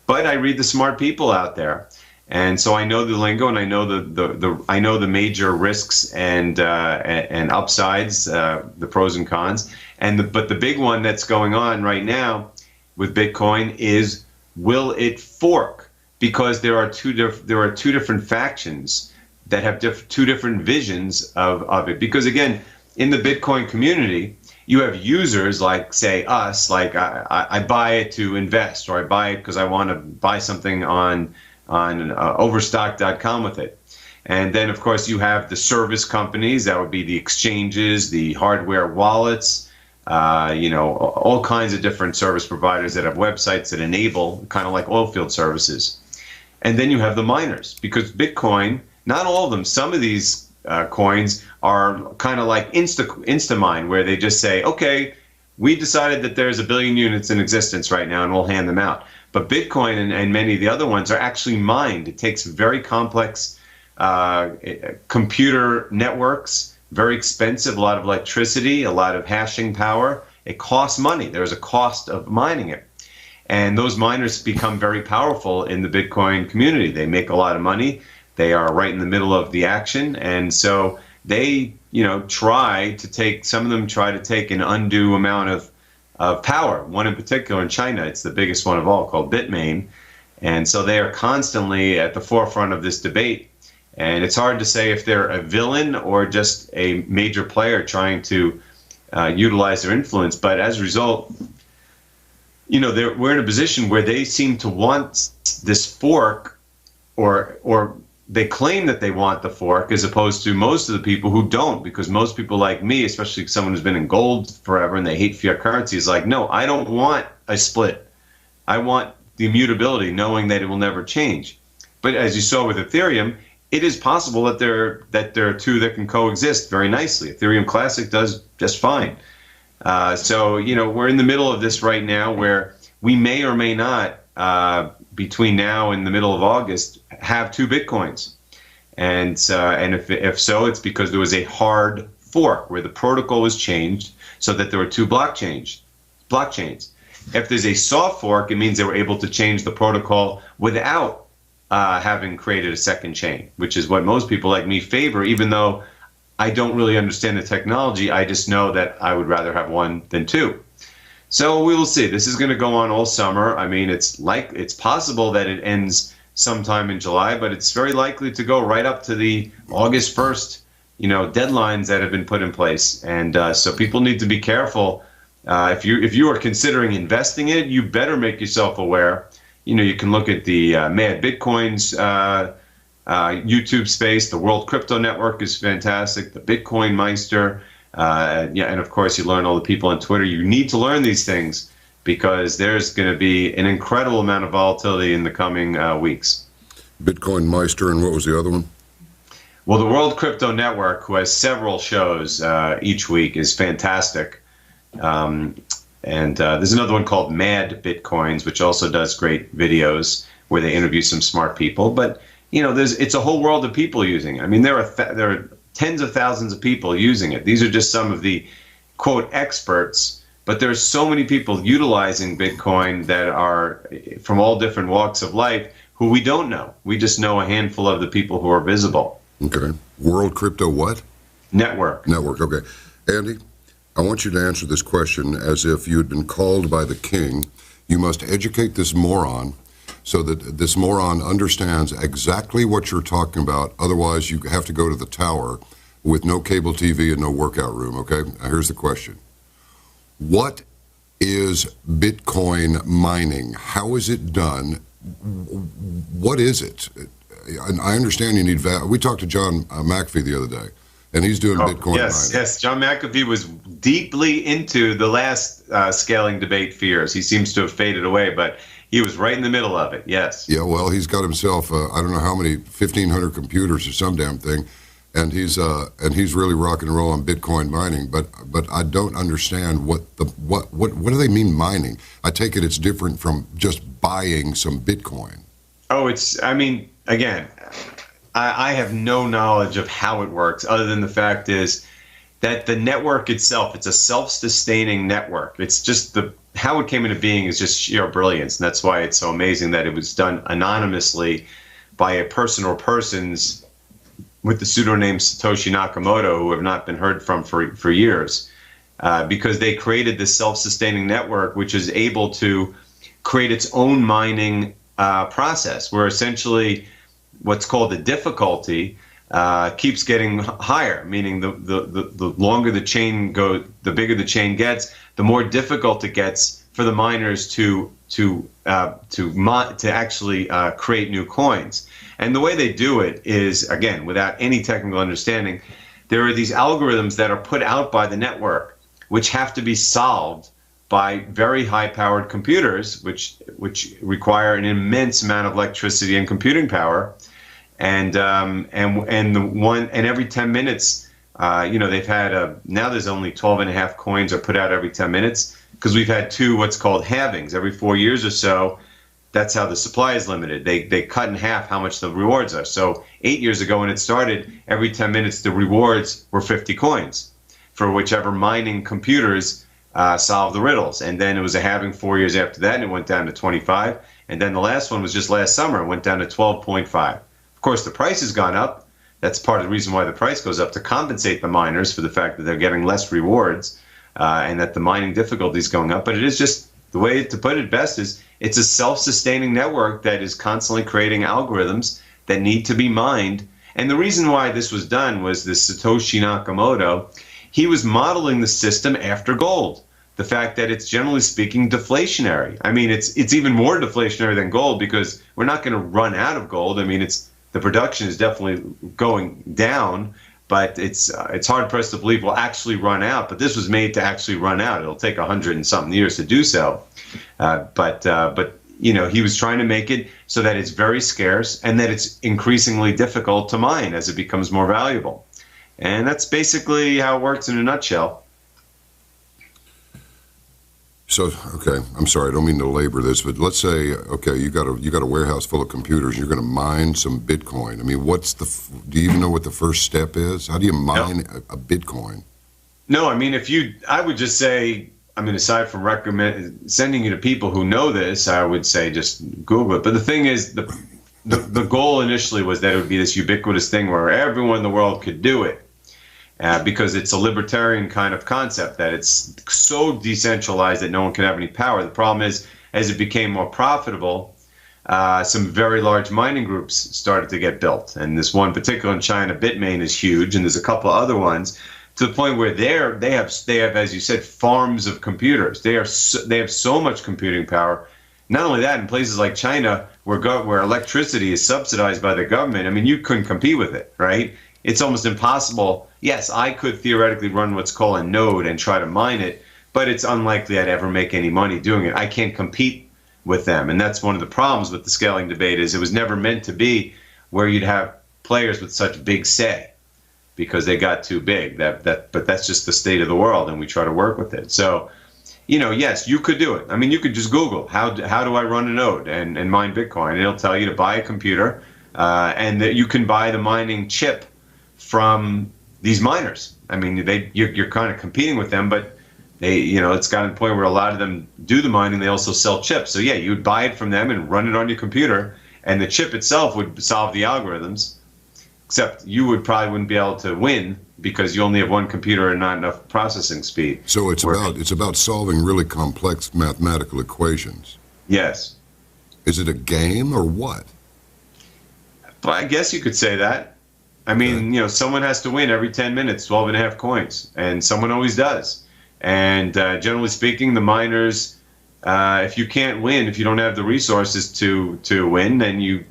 But I read the smart people out there, and so I know the lingo, and I know the major risks and upsides, the pros and cons. But the big one that's going on right now with Bitcoin is, will it fork? Because there are two different factions that have two different visions of it. Because again, in the Bitcoin community, you have users like, say, us, like I buy it to invest, or I buy it because I want to buy something on overstock.com with it. And then, of course, you have the service companies. That would be the exchanges, the hardware wallets, all kinds of different service providers that have websites that enable kind of like oil field services. And then you have the miners, because Bitcoin, not all of them, some of these coins are kind of like Instamine, where they just say, okay, we decided that there's 1 billion units in existence right now and we'll hand them out. But Bitcoin and many of the other ones are actually mined. It takes very complex computer networks, very expensive, a lot of electricity, a lot of hashing power. It costs money. There's a cost of mining it. And those miners become very powerful in the Bitcoin community. They make a lot of money. They are right in the middle of the action. And so they, some of them try to take an undue amount of power. One in particular in China, it's the biggest one of all, called Bitmain. And so they are constantly at the forefront of this debate. And it's hard to say if they're a villain or just a major player trying to utilize their influence. But as a result, we're in a position where they seem to want this fork, or they claim that they want the fork, as opposed to most of the people who don't, because most people like me, especially someone who's been in gold forever and they hate fiat currency, is like, no, I don't want a split. I want the immutability, knowing that it will never change. But as you saw with Ethereum, it is possible that there are two that can coexist very nicely. Ethereum Classic does just fine. So we're in the middle of this right now, where we may or may not, between now and the middle of August, have 2 Bitcoins. And if so, it's because there was a hard fork where the protocol was changed so that there were 2 blockchains. If there's a soft fork, it means they were able to change the protocol without having created a second chain, which is what most people like me favor, even though I don't really understand the technology. I just know that I would rather have 1 than 2. So we will see. This is going to go on all summer. I mean, it's possible that it ends sometime in July, but it's very likely to go right up to the August 1st, deadlines that have been put in place. And so people need to be careful. If you are considering investing in it, you better make yourself aware. You can look at the Mad Bitcoins YouTube space. The World Crypto Network is fantastic. The Bitcoin Meister. And of course, you learn all the people on Twitter. You need to learn these things, because there's going to be an incredible amount of volatility in the coming weeks. Bitcoin Meister, and what was the other one? Well, the World Crypto Network, who has several shows each week, is fantastic. And there's another one called Mad Bitcoins, which also does great videos where they interview some smart people. But it's a whole world of people using it. I mean, there are tens of thousands of people using it. These are just some of the quote experts, but there's so many people utilizing Bitcoin that are from all different walks of life, who we don't know. We just know a handful of the people who are visible. Okay. World Crypto what? Network. Network, okay. Andy, I want you to answer this question as if you had been called by the king. You must educate this moron so that this moron understands exactly what you're talking about. Otherwise, you have to go to the tower with no cable TV and no workout room, okay? Now, here's the question. What is Bitcoin mining? How is it done? What is it? I understand you need we talked to John McAfee the other day, and he's doing Bitcoin mining. Yes. John McAfee was deeply into the last scaling debate fears. He seems to have faded away, but he was right in the middle of it, yes. Yeah, well, he's got himself, I don't know how many, 1,500 computers or some damn thing, and he's really rock and roll on Bitcoin mining, but I don't understand what do they mean mining? I take it's different from just buying some Bitcoin. Oh, again, I have no knowledge of how it works, other than the fact is that the network itself, it's a self-sustaining network. It's just how it came into being is just sheer brilliance, and that's why it's so amazing that it was done anonymously by a person or persons with the pseudonym Satoshi Nakamoto, who have not been heard from for years, because they created this self-sustaining network, which is able to create its own mining process, where essentially what's called the difficulty keeps getting higher, meaning the longer the chain goes, the bigger the chain gets, the more difficult it gets for the miners to actually create new coins. And the way they do it is, again, without any technical understanding, there are these algorithms that are put out by the network, which have to be solved by very high-powered computers, which require an immense amount of electricity and computing power. And every 10 minutes, they've had now there's only 12.5 coins are put out every 10 minutes, because we've had two what's called halvings every 4 years or so. That's how the supply is limited. They cut in half how much the rewards are. So 8 years ago when it started, every 10 minutes the rewards were 50 coins for whichever mining computers solved the riddles. And then it was a halving 4 years after that, and it went down to 25. And then the last one was just last summer, it went down to 12.5. Of course, the price has gone up. That's part of the reason why the price goes up, to compensate the miners for the fact that they're getting less rewards and that the mining difficulty is going up. But it is just, the way to put it best is, it's a self-sustaining network that is constantly creating algorithms that need to be mined. And the reason why this was done was this Satoshi Nakamoto, he was modeling the system after gold. The fact that it's, generally speaking, deflationary. I mean, it's even more deflationary than gold, because we're not going to run out of gold. I mean, the production is definitely going down, but it's hard pressed to believe we'll actually run out. But this was made to actually run out. It'll take 100 and something years to do so. But he was trying to make it so that it's very scarce and that it's increasingly difficult to mine as it becomes more valuable. And that's basically how it works in a nutshell. So, okay, I'm sorry, I don't mean to labor this, but let's say, okay, you got a warehouse full of computers, you're going to mine some Bitcoin. I mean, do you even know what the first step is? How do you mine a Bitcoin? No, I mean, I would just say, aside from sending you to people who know this, I would say just Google it. But the thing is, the goal initially was that it would be this ubiquitous thing where everyone in the world could do it. Because it's a libertarian kind of concept, that it's so decentralized that no one can have any power. The problem is, as it became more profitable, some very large mining groups started to get built. And this one particular in China, Bitmain, is huge, and there's a couple other ones, to the point where they have, as you said, farms of computers. They have so much computing power. Not only that, in places like China, where electricity is subsidized by the government, I mean, you couldn't compete with it, right? It's almost impossible. Yes, I could theoretically run what's called a node and try to mine it, but it's unlikely I'd ever make any money doing it. I can't compete with them, and that's one of the problems with the scaling debate, is it was never meant to be where you'd have players with such big say, because they got too big. But that's just the state of the world, and we try to work with it. So, yes, you could do it. I mean, you could just Google how do I run a node and mine Bitcoin, and it'll tell you to buy a computer, and that you can buy the mining chip from these miners. I mean, you're kind of competing with them, but it's gotten to the point where a lot of them do the mining. They also sell chips. So yeah, you'd buy it from them and run it on your computer, and the chip itself would solve the algorithms, except you wouldn't be able to win because you only have one computer and not enough processing speed. So it's about solving really complex mathematical equations. Yes. Is it a game or what? Well, I guess you could say that. I mean, someone has to win every 10 minutes, 12 and a half coins, and someone always does. And generally speaking, the miners, if you can't win, if you don't have the resources to win, then you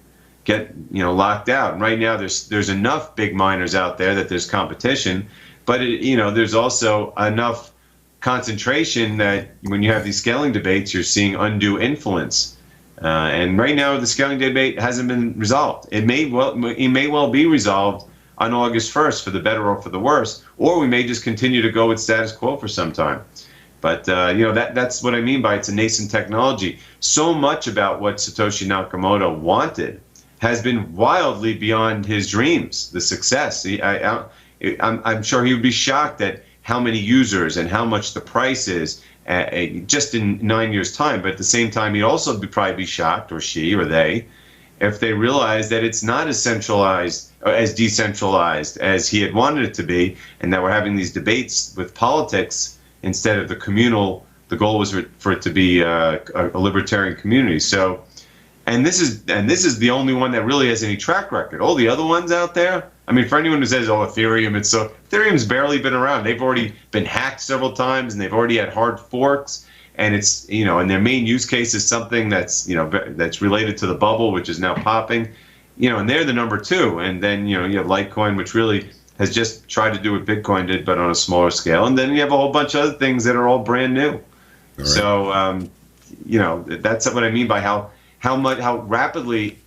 get locked out. And right now, there's enough big miners out there that there's competition, but there's also enough concentration that when you have these scaling debates, you're seeing undue influence. And right now, the scaling debate hasn't been resolved. It may well be resolved on August 1st for the better or for the worse, or we may just continue to go with status quo for some time. But that's what I mean by it's a nascent technology. So much about what Satoshi Nakamoto wanted has been wildly beyond his dreams. The success. I'm sure he would be shocked at how many users and how much the price is just in 9 years' time. But at the same time, he'd also probably be shocked, or she or they, if they realize that it's not as centralized or as decentralized as he had wanted it to be, and that we're having these debates with politics instead of the communal. The goal was for it to be a libertarian community. So, and this is the only one that really has any track record. All the other ones out there, I mean, for anyone who says, "Oh, Ethereum's barely been around. They've already been hacked several times, and they've already had hard forks." And it's, and their main use case is something that's, that's related to the bubble, which is now popping, and they're the number two. And then, you have Litecoin, which really has just tried to do what Bitcoin did, but on a smaller scale. And then you have a whole bunch of other things that are all brand new. All right. So, that's what I mean by how rapidly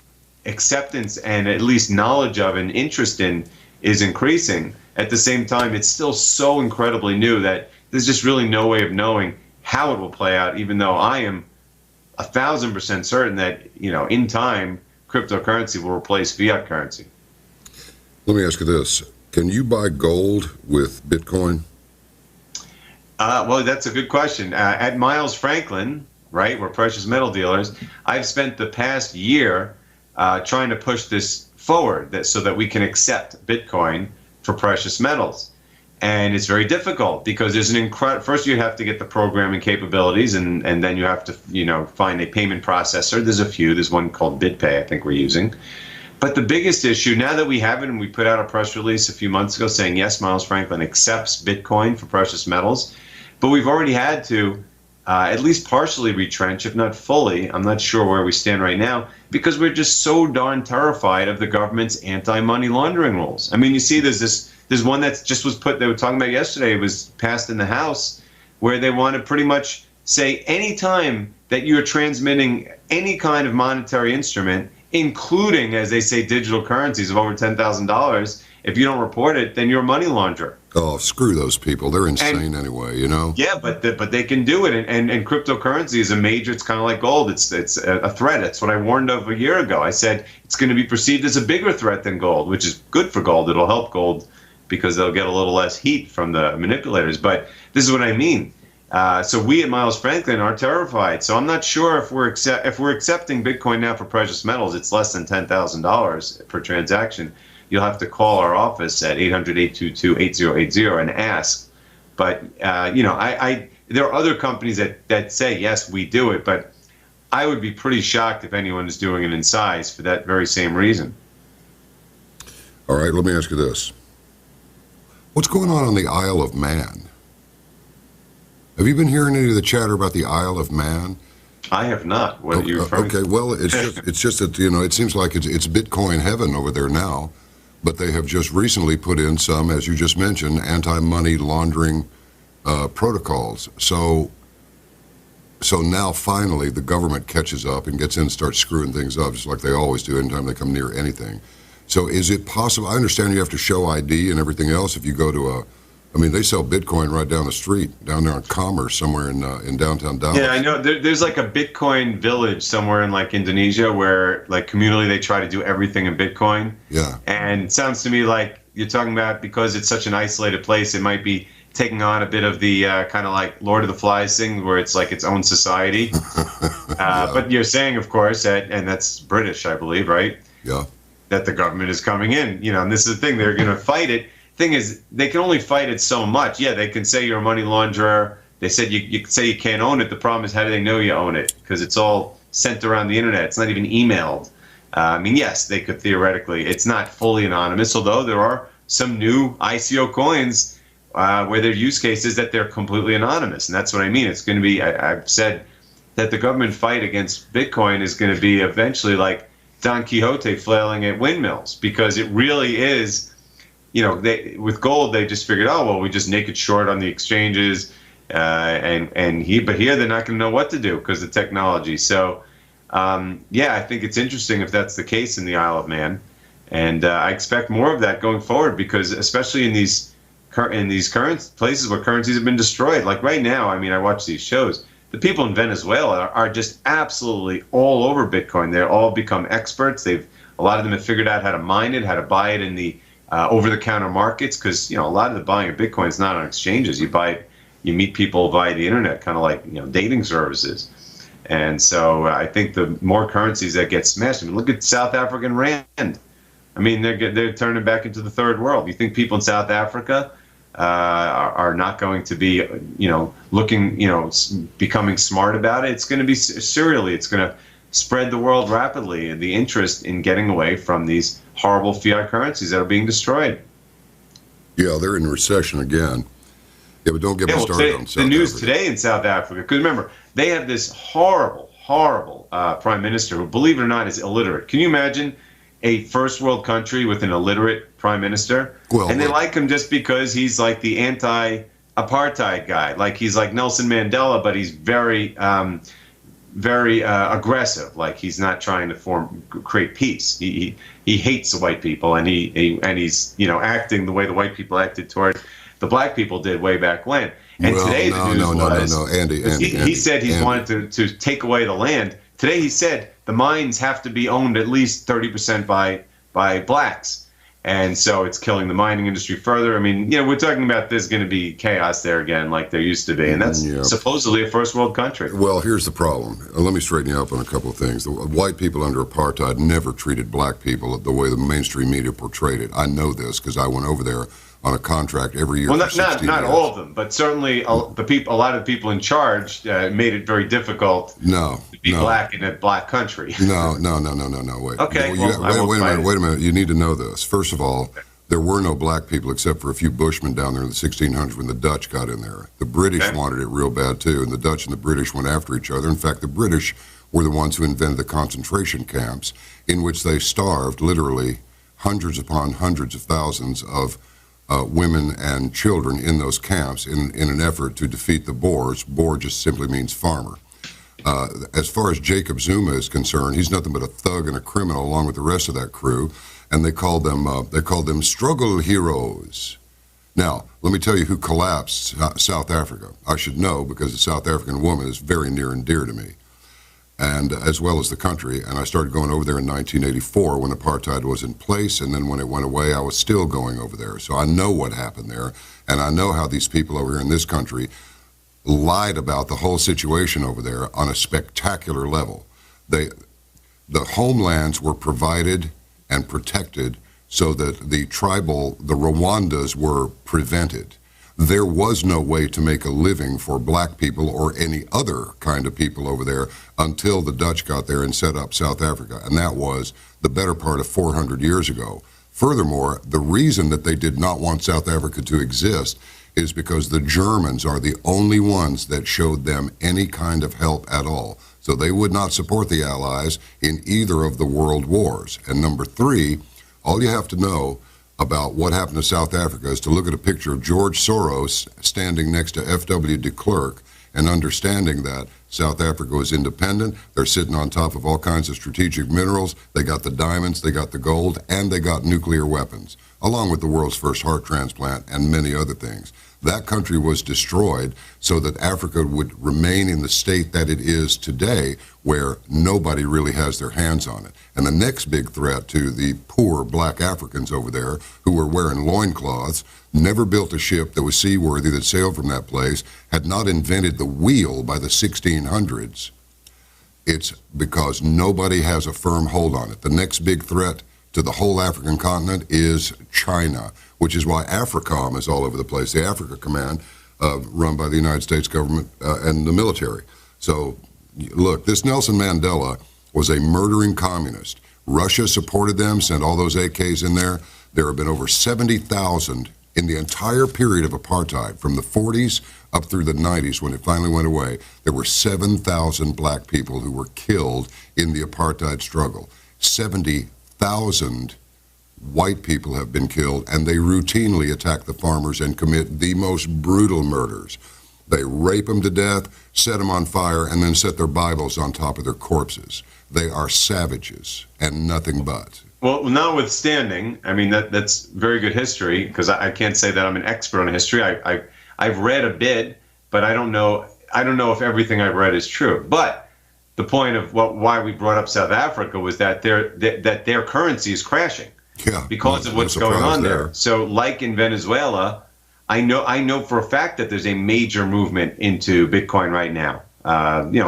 acceptance and at least knowledge of and interest in is increasing. At the same time, it's still so incredibly new that there's just really no way of knowing how it will play out, even though I am 1,000% certain that, in time, cryptocurrency will replace fiat currency. Let me ask you this. Can you buy gold with Bitcoin? Well, that's a good question. At Miles Franklin, right, we're precious metal dealers, I've spent the past year trying to push this forward so that we can accept Bitcoin for precious metals. And it's very difficult because there's first you have to get the programming capabilities, and then you have to, find a payment processor. There's one called BitPay I think we're using. But the biggest issue, now that we have it, and we put out a press release a few months ago saying, yes, Miles Franklin accepts Bitcoin for precious metals, but we've already had to at least partially retrench, if not fully. I'm not sure where we stand right now, because we're just so darn terrified of the government's anti-money laundering rules. I mean, you see there's one that just was they were talking about yesterday, it was passed in the House, where they want to pretty much say any time that you're transmitting any kind of monetary instrument, including, as they say, digital currencies of over $10,000, if you don't report it, then you're a money launderer. Oh, screw those people. They're insane anyway, Yeah, but they can do it. And cryptocurrency is a major, it's kind of like gold. It's a threat. That's what I warned of a year ago. I said it's going to be perceived as a bigger threat than gold, which is good for gold. It'll help gold because they'll get a little less heat from the manipulators. But this is what I mean. So we at Miles Franklin are terrified. So I'm not sure if we're accepting Bitcoin now for precious metals. It's less than $10,000 per transaction. You'll have to call our office at 800-822-8080 and ask. But there are other companies that say yes, we do it. But I would be pretty shocked if anyone is doing it in size for that very same reason. All right, let me ask you this. What's going on the Isle of Man? Have you been hearing any of the chatter about the Isle of Man? I have not. What are you referring to? Okay, well, it's just that, it seems like it's Bitcoin heaven over there now, but they have just recently put in some, as you just mentioned, anti-money laundering protocols. So now finally the government catches up and gets in and starts screwing things up, just like they always do anytime they come near anything. So is it possible? I understand you have to show ID and everything else if you go to they sell Bitcoin right down the street, down there in Commerce, somewhere in downtown Dallas. Yeah, I know. There's like a Bitcoin village somewhere in like Indonesia where like communally they try to do everything in Bitcoin. Yeah. And it sounds to me like you're talking about because it's such an isolated place, it might be taking on a bit of the kind of like Lord of the Flies thing, where it's like its own society. Yeah. But you're saying, of course, that, and that's British, I believe, right? Yeah. That the government is coming in, and this is the thing, they're going to fight it. Thing is, they can only fight it so much. Yeah, they can say you're a money launderer. They said you can say you can't own it. The problem is, how do they know you own it? Because it's all sent around the internet. It's not even emailed. I mean, yes, they could theoretically. It's not fully anonymous, although there are some new ICO coins where their use case is that they're completely anonymous. And that's what I mean. It's going to be, I've said that the government fight against Bitcoin is going to be eventually like Don Quixote flailing at windmills, because it really is, with gold, they just figured, oh, well, we just naked short on the exchanges. But here they're not going to know what to do because of technology. So, yeah, I think it's interesting if that's the case in the Isle of Man. And I expect more of that going forward, because especially in these current places where currencies have been destroyed, like right now, I mean, I watch these shows. The people in Venezuela are just absolutely all over Bitcoin. They're all become experts. A lot of them have figured out how to mine it, how to buy it in the over-the-counter markets, because a lot of the buying of Bitcoin is not on exchanges. You meet people via the internet, kind of like dating services. And so I think the more currencies that get smashed. I mean, look at South African rand. I mean, they're turning back into the third world. You think people in South Africa are not going to be, becoming smart about it? It's going to be serially. It's going to spread the world rapidly, and the interest in getting away from these horrible fiat currencies that are being destroyed. Yeah, they're in recession again. Yeah, but don't get me started on South Africa. The news today in South Africa, because remember, they have this horrible prime minister who, believe it or not, is illiterate. Can you imagine a first world country with an illiterate prime minister? And they like him just because he's like the anti-apartheid guy. Like he's like Nelson Mandela, but he's very aggressive. Like he's not trying to create peace. He hates the white people, and he's acting the way the white people acted toward the black people did way back when. And today the news was Andy, he said he wanted to take away the land. Today he said the mines have to be owned at least 30% by blacks. And so it's killing the mining industry further. I mean, we're talking about there's going to be chaos there again, like there used to be. And that's supposedly a first world country. Well, here's the problem. Let me straighten you up on a couple of things. The white people under apartheid never treated black people the way the mainstream media portrayed it. I know this because I went over there on a contract every year. Well, not all of them, but certainly a lot of the people in charge made it very difficult to be black in a black country. No, wait. Okay, wait a minute. You need to know this. First of all, there were no black people except for a few Bushmen down there in the 1600s when the Dutch got in there. The British wanted it real bad too, and the Dutch and the British went after each other. In fact, the British were the ones who invented the concentration camps in which they starved literally hundreds upon hundreds of thousands of women and children in those camps in an effort to defeat the Boers. Boer just simply means farmer. As far as Jacob Zuma is concerned, he's nothing but a thug and a criminal along with the rest of that crew, and they called them struggle heroes. Now, let me tell you who collapsed South Africa. I should know because the South African woman is very near and dear to me, and as well as the country. And I started going over there in 1984 when apartheid was in place, and then when it went away, I was still going over there. So I know what happened there, and I know how these people over here in this country lied about the whole situation over there on a spectacular level. The homelands were provided and protected so that the Rwandas were prevented. There was no way to make a living for black people or any other kind of people over there until the Dutch got there and set up South Africa, and that was the better part of 400 years ago. Furthermore, the reason that they did not want South Africa to exist is because the Germans are the only ones that showed them any kind of help at all. So they would not support the Allies in either of the world wars. And number three, all you have to know about what happened to South Africa is to look at a picture of George Soros standing next to F.W. de Klerk and understanding that South Africa was independent. They're sitting on top of all kinds of strategic minerals. They got the diamonds, they got the gold, and they got nuclear weapons, along with the world's first heart transplant and many other things. That country was destroyed so that Africa would remain in the state that it is today, where nobody really has their hands on it. And the next big threat to the poor black Africans over there who were wearing loincloths, never built a ship that was seaworthy that sailed from that place, had not invented the wheel by the 1600s. It's because nobody has a firm hold on it. The next big threat to the whole African continent is China, which is why AFRICOM is all over the place, the Africa Command, run by the United States government and the military. So, look, this Nelson Mandela was a murdering communist. Russia supported them, sent all those AKs in there. There have been over 70,000 in the entire period of apartheid, from the 40s up through the 90s when it finally went away. There were 7,000 black people who were killed in the apartheid struggle. 70,000 white people have been killed, and they routinely attack the farmers and commit the most brutal murders. They rape them to death, set them on fire, and then set their Bibles on top of their corpses. They are savages and nothing but. Well, notwithstanding, I mean, that's very good history, because I can't say that I'm an expert on history. I've read a bit, but I don't know if everything I've read is true. But the point of why we brought up South Africa was that their currency is crashing. Yeah, because of what's going on there. So, like in Venezuela, I know for a fact that there's a major movement into Bitcoin right now.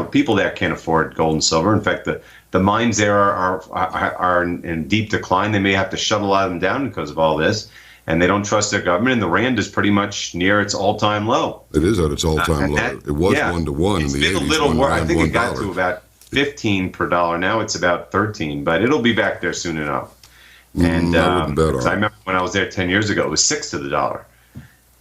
People there can't afford gold and silver. In fact, the mines there are in deep decline. They may have to shut a lot of them down because of all this, and they don't trust their government. And the rand is pretty much near its all-time low. It is at its all-time low. It was 1 to 1 in the 80s. It's been a little more. I think it got to about 15 per dollar. Now it's about 13, but it'll be back there soon enough. And I remember when I was there 10 years ago, it was 6 to the dollar.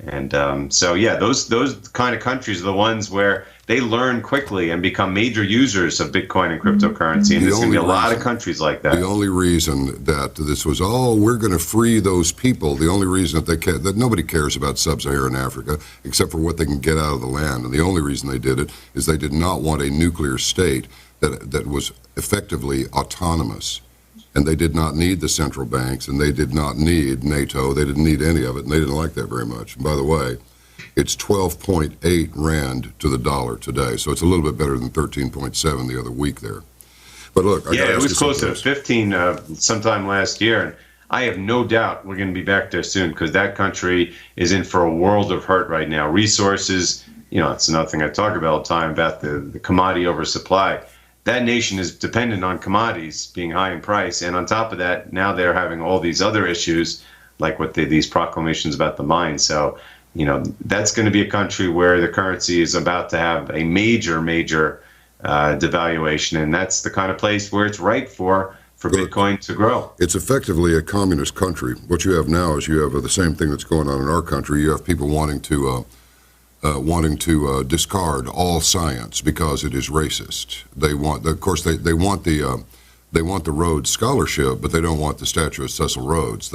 And so, yeah, those kind of countries are the ones where they learn quickly and become major users of Bitcoin and cryptocurrency. And there's going to be a lot of countries like that. The only reason that this was, we're going to free those people, the only reason that nobody cares about sub-Saharan Africa except for what they can get out of the land. And the only reason they did it is they did not want a nuclear state that was effectively autonomous. And they did not need the central banks, and they did not need NATO. They didn't need any of it, and they didn't like that very much. And by the way, it's 12.8 rand to the dollar today, so it's a little bit better than 13.7 the other week there. But look, it was closer to 15 sometime last year, and I have no doubt we're going to be back there soon, because that country is in for a world of hurt right now. Resources, it's another thing I talk about all the time about the commodity oversupply. That nation is dependent on commodities being high in price, and on top of that, now they're having all these other issues, like these proclamations about the mines. So, that's going to be a country where the currency is about to have a major devaluation, and that's the kind of place where it's right for Bitcoin to grow. It's effectively a communist country. What you have now is you have the same thing that's going on in our country. You have people wanting to discard all science because it is racist. They want, of course, they want the Rhodes Scholarship, but they don't want the statue of Cecil Rhodes.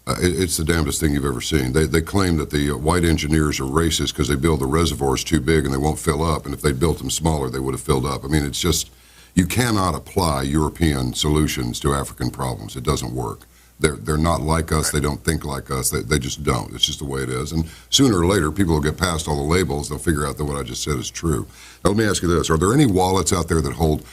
It's the damnedest thing you've ever seen. They claim that the white engineers are racist because they build the reservoirs too big and they won't fill up, and if they built them smaller, they would have filled up. I mean, it's just, you cannot apply European solutions to African problems. It doesn't work. They're not like us. They don't think like us. They just don't. It's just the way it is. And sooner or later, people will get past all the labels. They'll figure out that what I just said is true. Now, let me ask you this. Are there any wallets out there that hold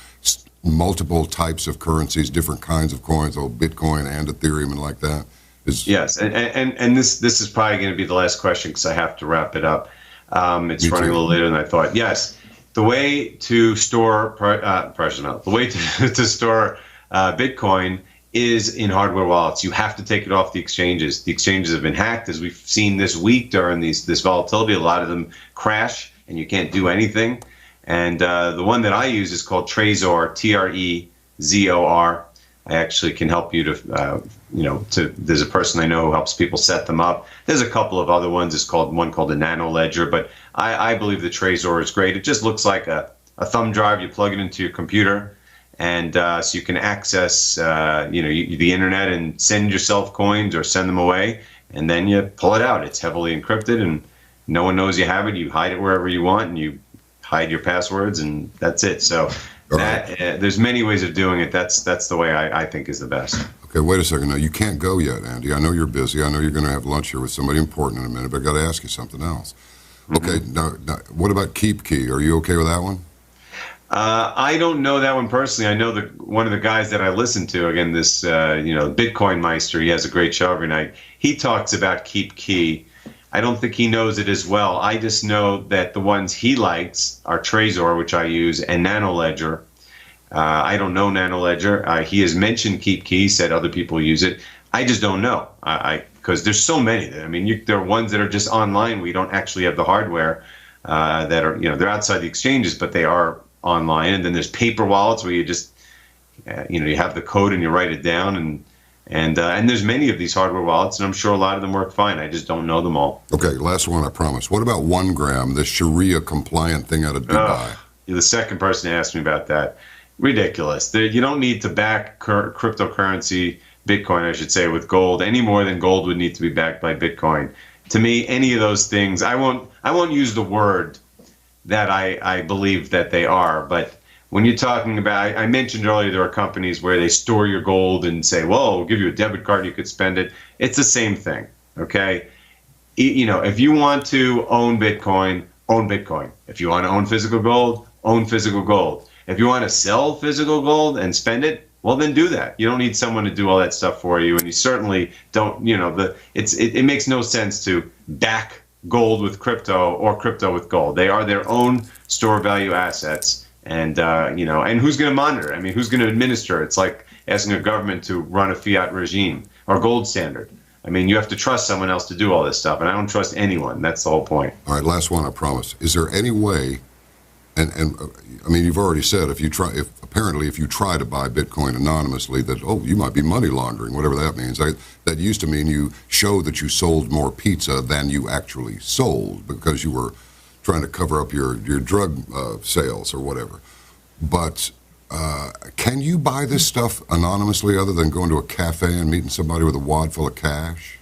multiple types of currencies, different kinds of coins, Bitcoin and Ethereum and like that? Yes. And this is probably going to be the last question because I have to wrap it up. It's running a little later than I thought. Yes. The way to store to store Bitcoin is in hardware wallets. You have to take it off the exchanges. The exchanges have been hacked, as we've seen this week during this volatility. A lot of them crash, and you can't do anything. And the one that I use is called Trezor, Trezor. I actually can help you there's a person I know who helps people set them up. There's a couple of other ones. There's one called a Nano Ledger, but I believe the Trezor is great. It just looks like a thumb drive. You plug it into your computer, and so you can access the internet and send yourself coins or send them away, and then you pull it out. It's heavily encrypted, and no one knows you have it. You hide it wherever you want, and you hide your passwords, and that's it. So there's many ways of doing it. That's the way I think is the best. Okay, wait a second. Now, you can't go yet, Andy. I know you're busy. I know you're going to have lunch here with somebody important in a minute, but I got to ask you something else. Okay, now, what about KeepKey? Are you okay with that one? I don't know that one personally. I know one of the guys that I listen to, again, this Bitcoin Meister. He has a great show every night. He talks about KeepKey. I don't think he knows it as well. I just know that the ones he likes are Trezor, which I use, and NanoLedger. I don't know NanoLedger. He has mentioned KeepKey, said other people use it. I just don't know. Because there's so many. I mean, there are ones that are just online. We don't actually have the hardware that are, they're outside the exchanges, but they are online. And then there's paper wallets where you just, you have the code and you write it down. And there's many of these hardware wallets, and I'm sure a lot of them work fine. I just don't know them all. Okay, last one, I promise. What about 1 gram, the Sharia compliant thing out of Dubai? You're the second person to ask me about that. Ridiculous. You don't need to back cryptocurrency, Bitcoin, I should say, with gold any more than gold would need to be backed by Bitcoin. To me, any of those things, I won't use the word that I believe that they are, but when you're talking about, I mentioned earlier there are companies where they store your gold and say, well, we'll give you a debit card, you could spend it. It's the same thing, okay? If you want to own Bitcoin, own Bitcoin. If you want to own physical gold, own physical gold. If you want to sell physical gold and spend it, well, then do that. You don't need someone to do all that stuff for you, and you certainly don't, it makes no sense to back gold with crypto or crypto with gold. They are their own store value assets. And, and who's going to monitor? I mean, who's going to administer? It's like asking a government to run a fiat regime or gold standard. I mean, you have to trust someone else to do all this stuff, and I don't trust anyone. That's the whole point. All right, last one, I promise. Is there any way, and I mean, you've already said if you try to buy Bitcoin anonymously, that, you might be money laundering, whatever that means. That used to mean you show that you sold more pizza than you actually sold because you were trying to cover up your drug sales or whatever. But can you buy this stuff anonymously other than going to a cafe and meeting somebody with a wad full of cash?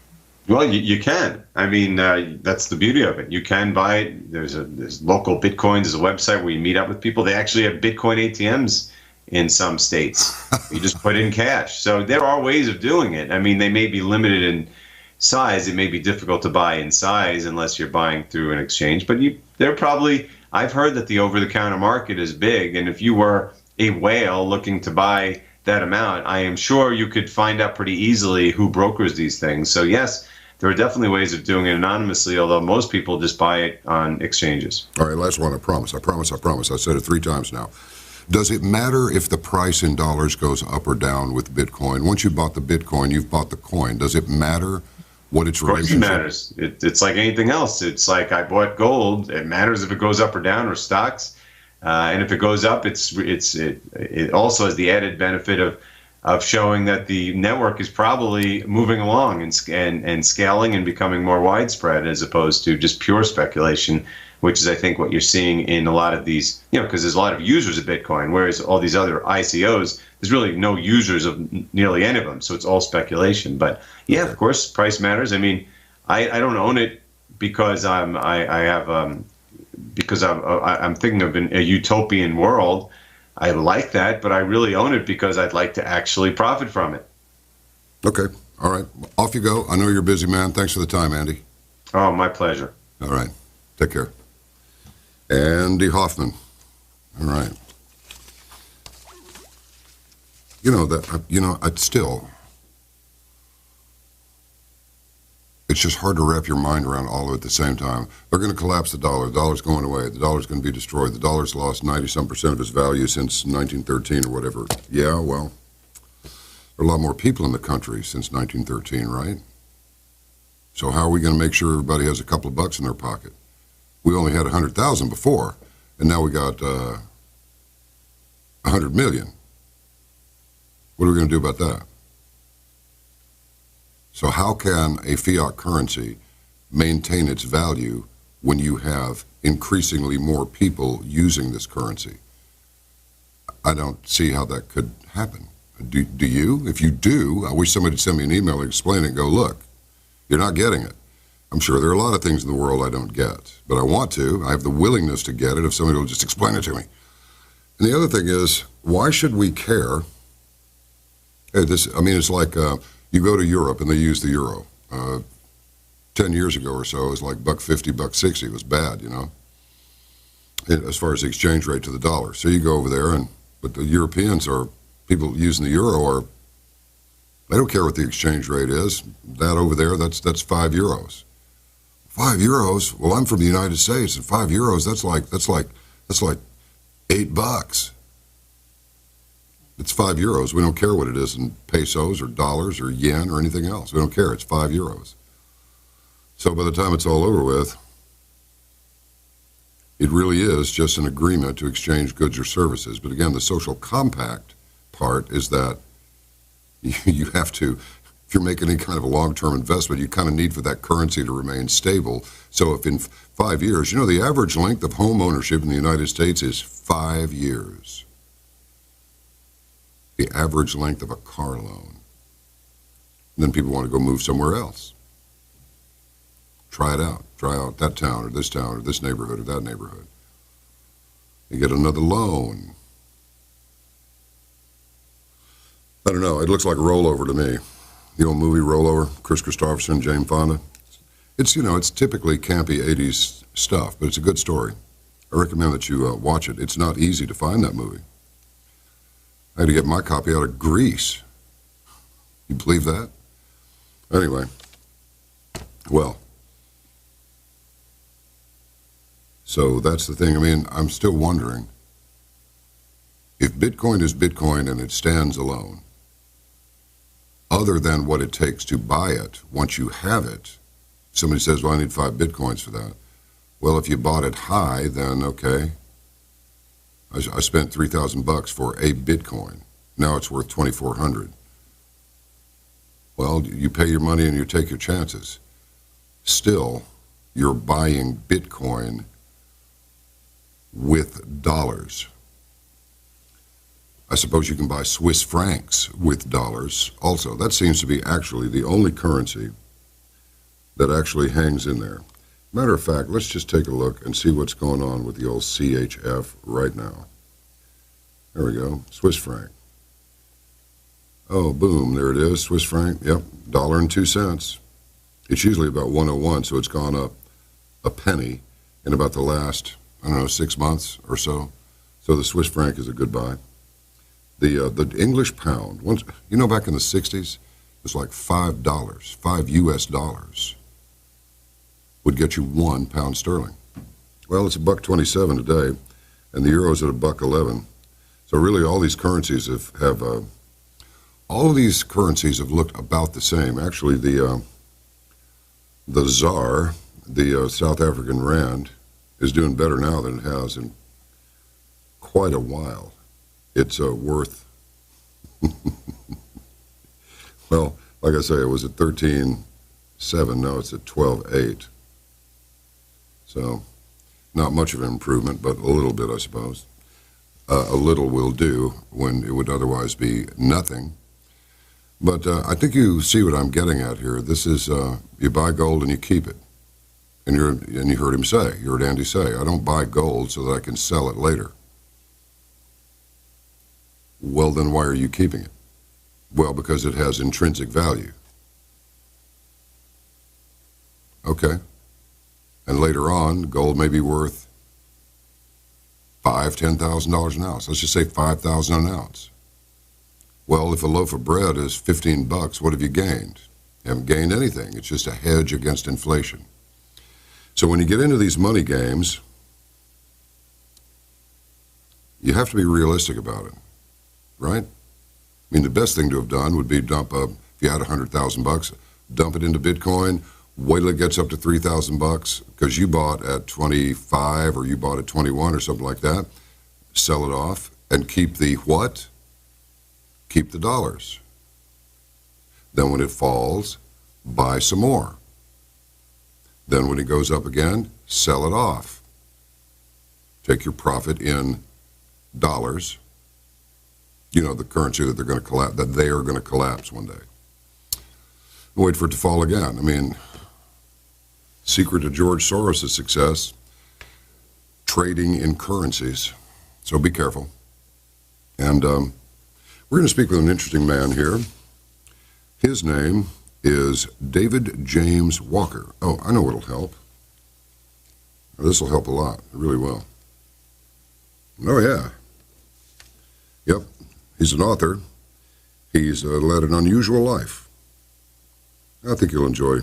Well, you can. I mean, that's the beauty of it. You can buy it. There's local Bitcoin. There's a website where you meet up with people. They actually have Bitcoin ATMs in some states. You just put in cash. So there are ways of doing it. I mean, they may be limited in size. It may be difficult to buy in size unless you're buying through an exchange, but I've heard that the over-the-counter market is big, and if you were a whale looking to buy that amount, I am sure you could find out pretty easily who brokers these things. So yes, there are definitely ways of doing it anonymously, although most people just buy it on exchanges. All right, last one, I promise. I said it 3 times now. Does it matter if the price in dollars goes up or down with Bitcoin? Once you bought the Bitcoin, you've bought the coin. Does it matter what its relationship? Of course it matters. It's like anything else. It's like I bought gold. It matters if it goes up or down, or stocks. And if it goes up, it also has the added benefit of showing that the network is probably moving along and scaling and becoming more widespread, as opposed to just pure speculation, which is, I think, what you're seeing in a lot of these, because there's a lot of users of Bitcoin, whereas all these other ICOs, there's really no users of nearly any of them, so it's all speculation. But yeah, of course, price matters. I mean, I don't own it because I'm thinking of a utopian world. I like that, but I really own it because I'd like to actually profit from it. Okay, all right, off you go. I know you're a busy man. Thanks for the time, Andy. Oh, my pleasure. All right, take care. Andy Hoffman. All right. It's just hard to wrap your mind around all of it at the same time. They're going to collapse the dollar. The dollar's going away. The dollar's going to be destroyed. The dollar's lost 90-some% of its value since 1913 or whatever. Yeah, well, there are a lot more people in the country since 1913, right? So how are we going to make sure everybody has a couple of bucks in their pocket? We only had 100,000 before, and now we got 100 million. What are we going to do about that? So how can a fiat currency maintain its value when you have increasingly more people using this currency? I don't see how that could happen. Do you? If you do, I wish somebody would send me an email and explain it and go, look, you're not getting it. I'm sure there are a lot of things in the world I don't get, but I want to. I have the willingness to get it if somebody will just explain it to me. And the other thing is, why should we care? Hey, it's like you go to Europe and they use the euro. 10 years ago or so, it was like $1.50, $1.60. It was bad, as far as the exchange rate to the dollar. So you go over there, but the Europeans are, people using the euro they don't care what the exchange rate is. That over there, that's €5. €5? Well, I'm from the United States, and €5, that's like $8. It's €5. We don't care what it is in pesos or dollars or yen or anything else. We don't care. It's €5. So by the time it's all over with, it really is just an agreement to exchange goods or services. But again, the social compact part is that you have to, if you're making any kind of a long-term investment, you kind of need for that currency to remain stable. So if in 5 years, the average length of home ownership in the United States is 5 years. The average length of a car loan. And then people want to go move somewhere else. Try it out. Try out that town or this neighborhood or that neighborhood. You get another loan. I don't know. It looks like a rollover to me. The old movie Rollover, Chris Christopherson, Jane Fonda. It's typically campy 80s stuff, but it's a good story. I recommend that you watch it. It's not easy to find that movie. I had to get my copy out of Greece. You believe that? Anyway, well, so that's the thing. I'm still wondering if Bitcoin is Bitcoin and it stands alone, other than what it takes to buy it. Once you have it, somebody says, well, I need 5 Bitcoins for that. Well, if you bought it high, then okay. I spent $3,000 for a Bitcoin. Now it's worth $2,400. Well, you pay your money and you take your chances. Still, you're buying Bitcoin with dollars. I suppose you can buy Swiss francs with dollars also. That seems to be actually the only currency that actually hangs in there. Matter of fact, let's just take a look and see what's going on with the old CHF right now. There we go, Swiss franc. Oh, boom, there it is, Swiss franc. Yep, $1.02. It's usually about 101, so it's gone up a penny in about the last, 6 months or so. So the Swiss franc is a good buy. The English pound, once, back in the 60s, it was like $5, $5 would get you £1 sterling. Well, it's $1.27 today, and the euro's at $1.11. So really, all these currencies have all of these currencies have looked about the same. Actually, the ZAR, the South African rand, is doing better now than it has in quite a while. It's worth, well, like I say, it was at 13.7. Now it's at 12.8. So, not much of an improvement, but a little bit, I suppose. A little will do when it would otherwise be nothing. But I think you see what I'm getting at here. This is, you buy gold and you keep it. And you heard him say, you heard Andy say, I don't buy gold so that I can sell it later. Well, then why are you keeping it? Well, because it has intrinsic value. Okay. And later on, gold may be worth $5,000, $10,000 an ounce. Let's just say $5,000 an ounce. Well, if a loaf of bread is $15, what have you gained? You haven't gained anything. It's just a hedge against inflation. So when you get into these money games, you have to be realistic about it, right? The best thing to have done would be if you had $100,000, dump it into Bitcoin, wait till it gets up to $3,000 because you bought at 25 or you bought at 21 or something like that, sell it off and keep the what? Keep the dollars. Then when it falls, buy some more. Then when it goes up again, sell it off. Take your profit in dollars, the currency that they are going to collapse one day. Wait for it to fall again. Secret to George Soros' success, trading in currencies. So be careful. And we're going to speak with an interesting man here. His name is David James Walker. Oh, I know what'll help. This will help a lot. It really will. Oh, yeah. Yep. He's an author. He's led an unusual life. I think you'll enjoy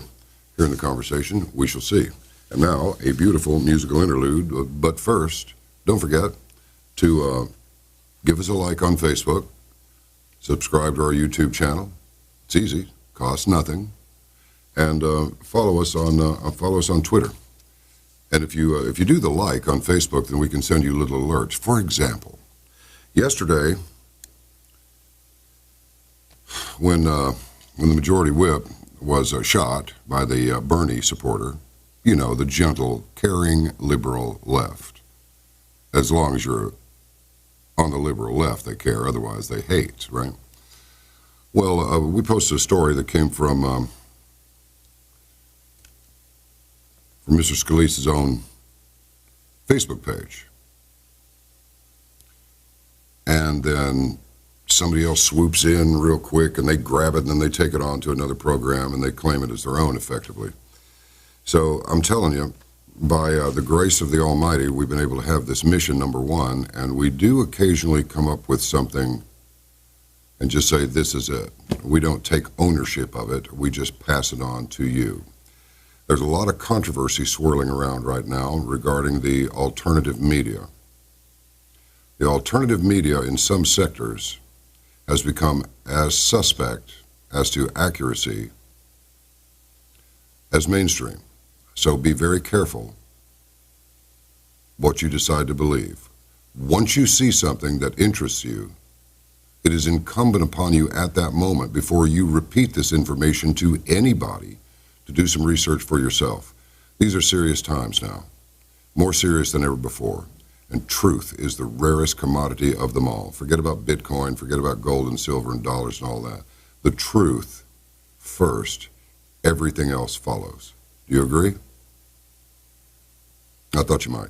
hearing the conversation. We shall see. And now, a beautiful musical interlude. But first, don't forget to give us a like on Facebook, subscribe to our YouTube channel. It's easy, costs nothing, and follow us on Twitter. And if you do the like on Facebook, then we can send you little alerts. For example, yesterday, when the majority whip was shot by the Bernie supporter, you know, the gentle, caring liberal left. As long as you're on the liberal left, they care. Otherwise, they hate, right? Well, we posted a story that came from Mr. Scalise's own Facebook page. And then somebody else swoops in real quick and they grab it and then they take it on to another program and they claim it as their own effectively. So I'm telling you, by the grace of the Almighty, we've been able to have this mission, number one, and we do occasionally come up with something and just say, this is it. We don't take ownership of it. We just pass it on to you. There's a lot of controversy swirling around right now regarding the alternative media. The alternative media in some sectors has become as suspect as to accuracy as mainstream. So be very careful what you decide to believe. Once you see something that interests you, it is incumbent upon you at that moment, before you repeat this information to anybody, to do some research for yourself. These are serious times now, more serious than ever before. And truth is the rarest commodity of them all. Forget about Bitcoin, forget about gold and silver and dollars and all that. The truth first, everything else follows. Do you agree? I thought you might.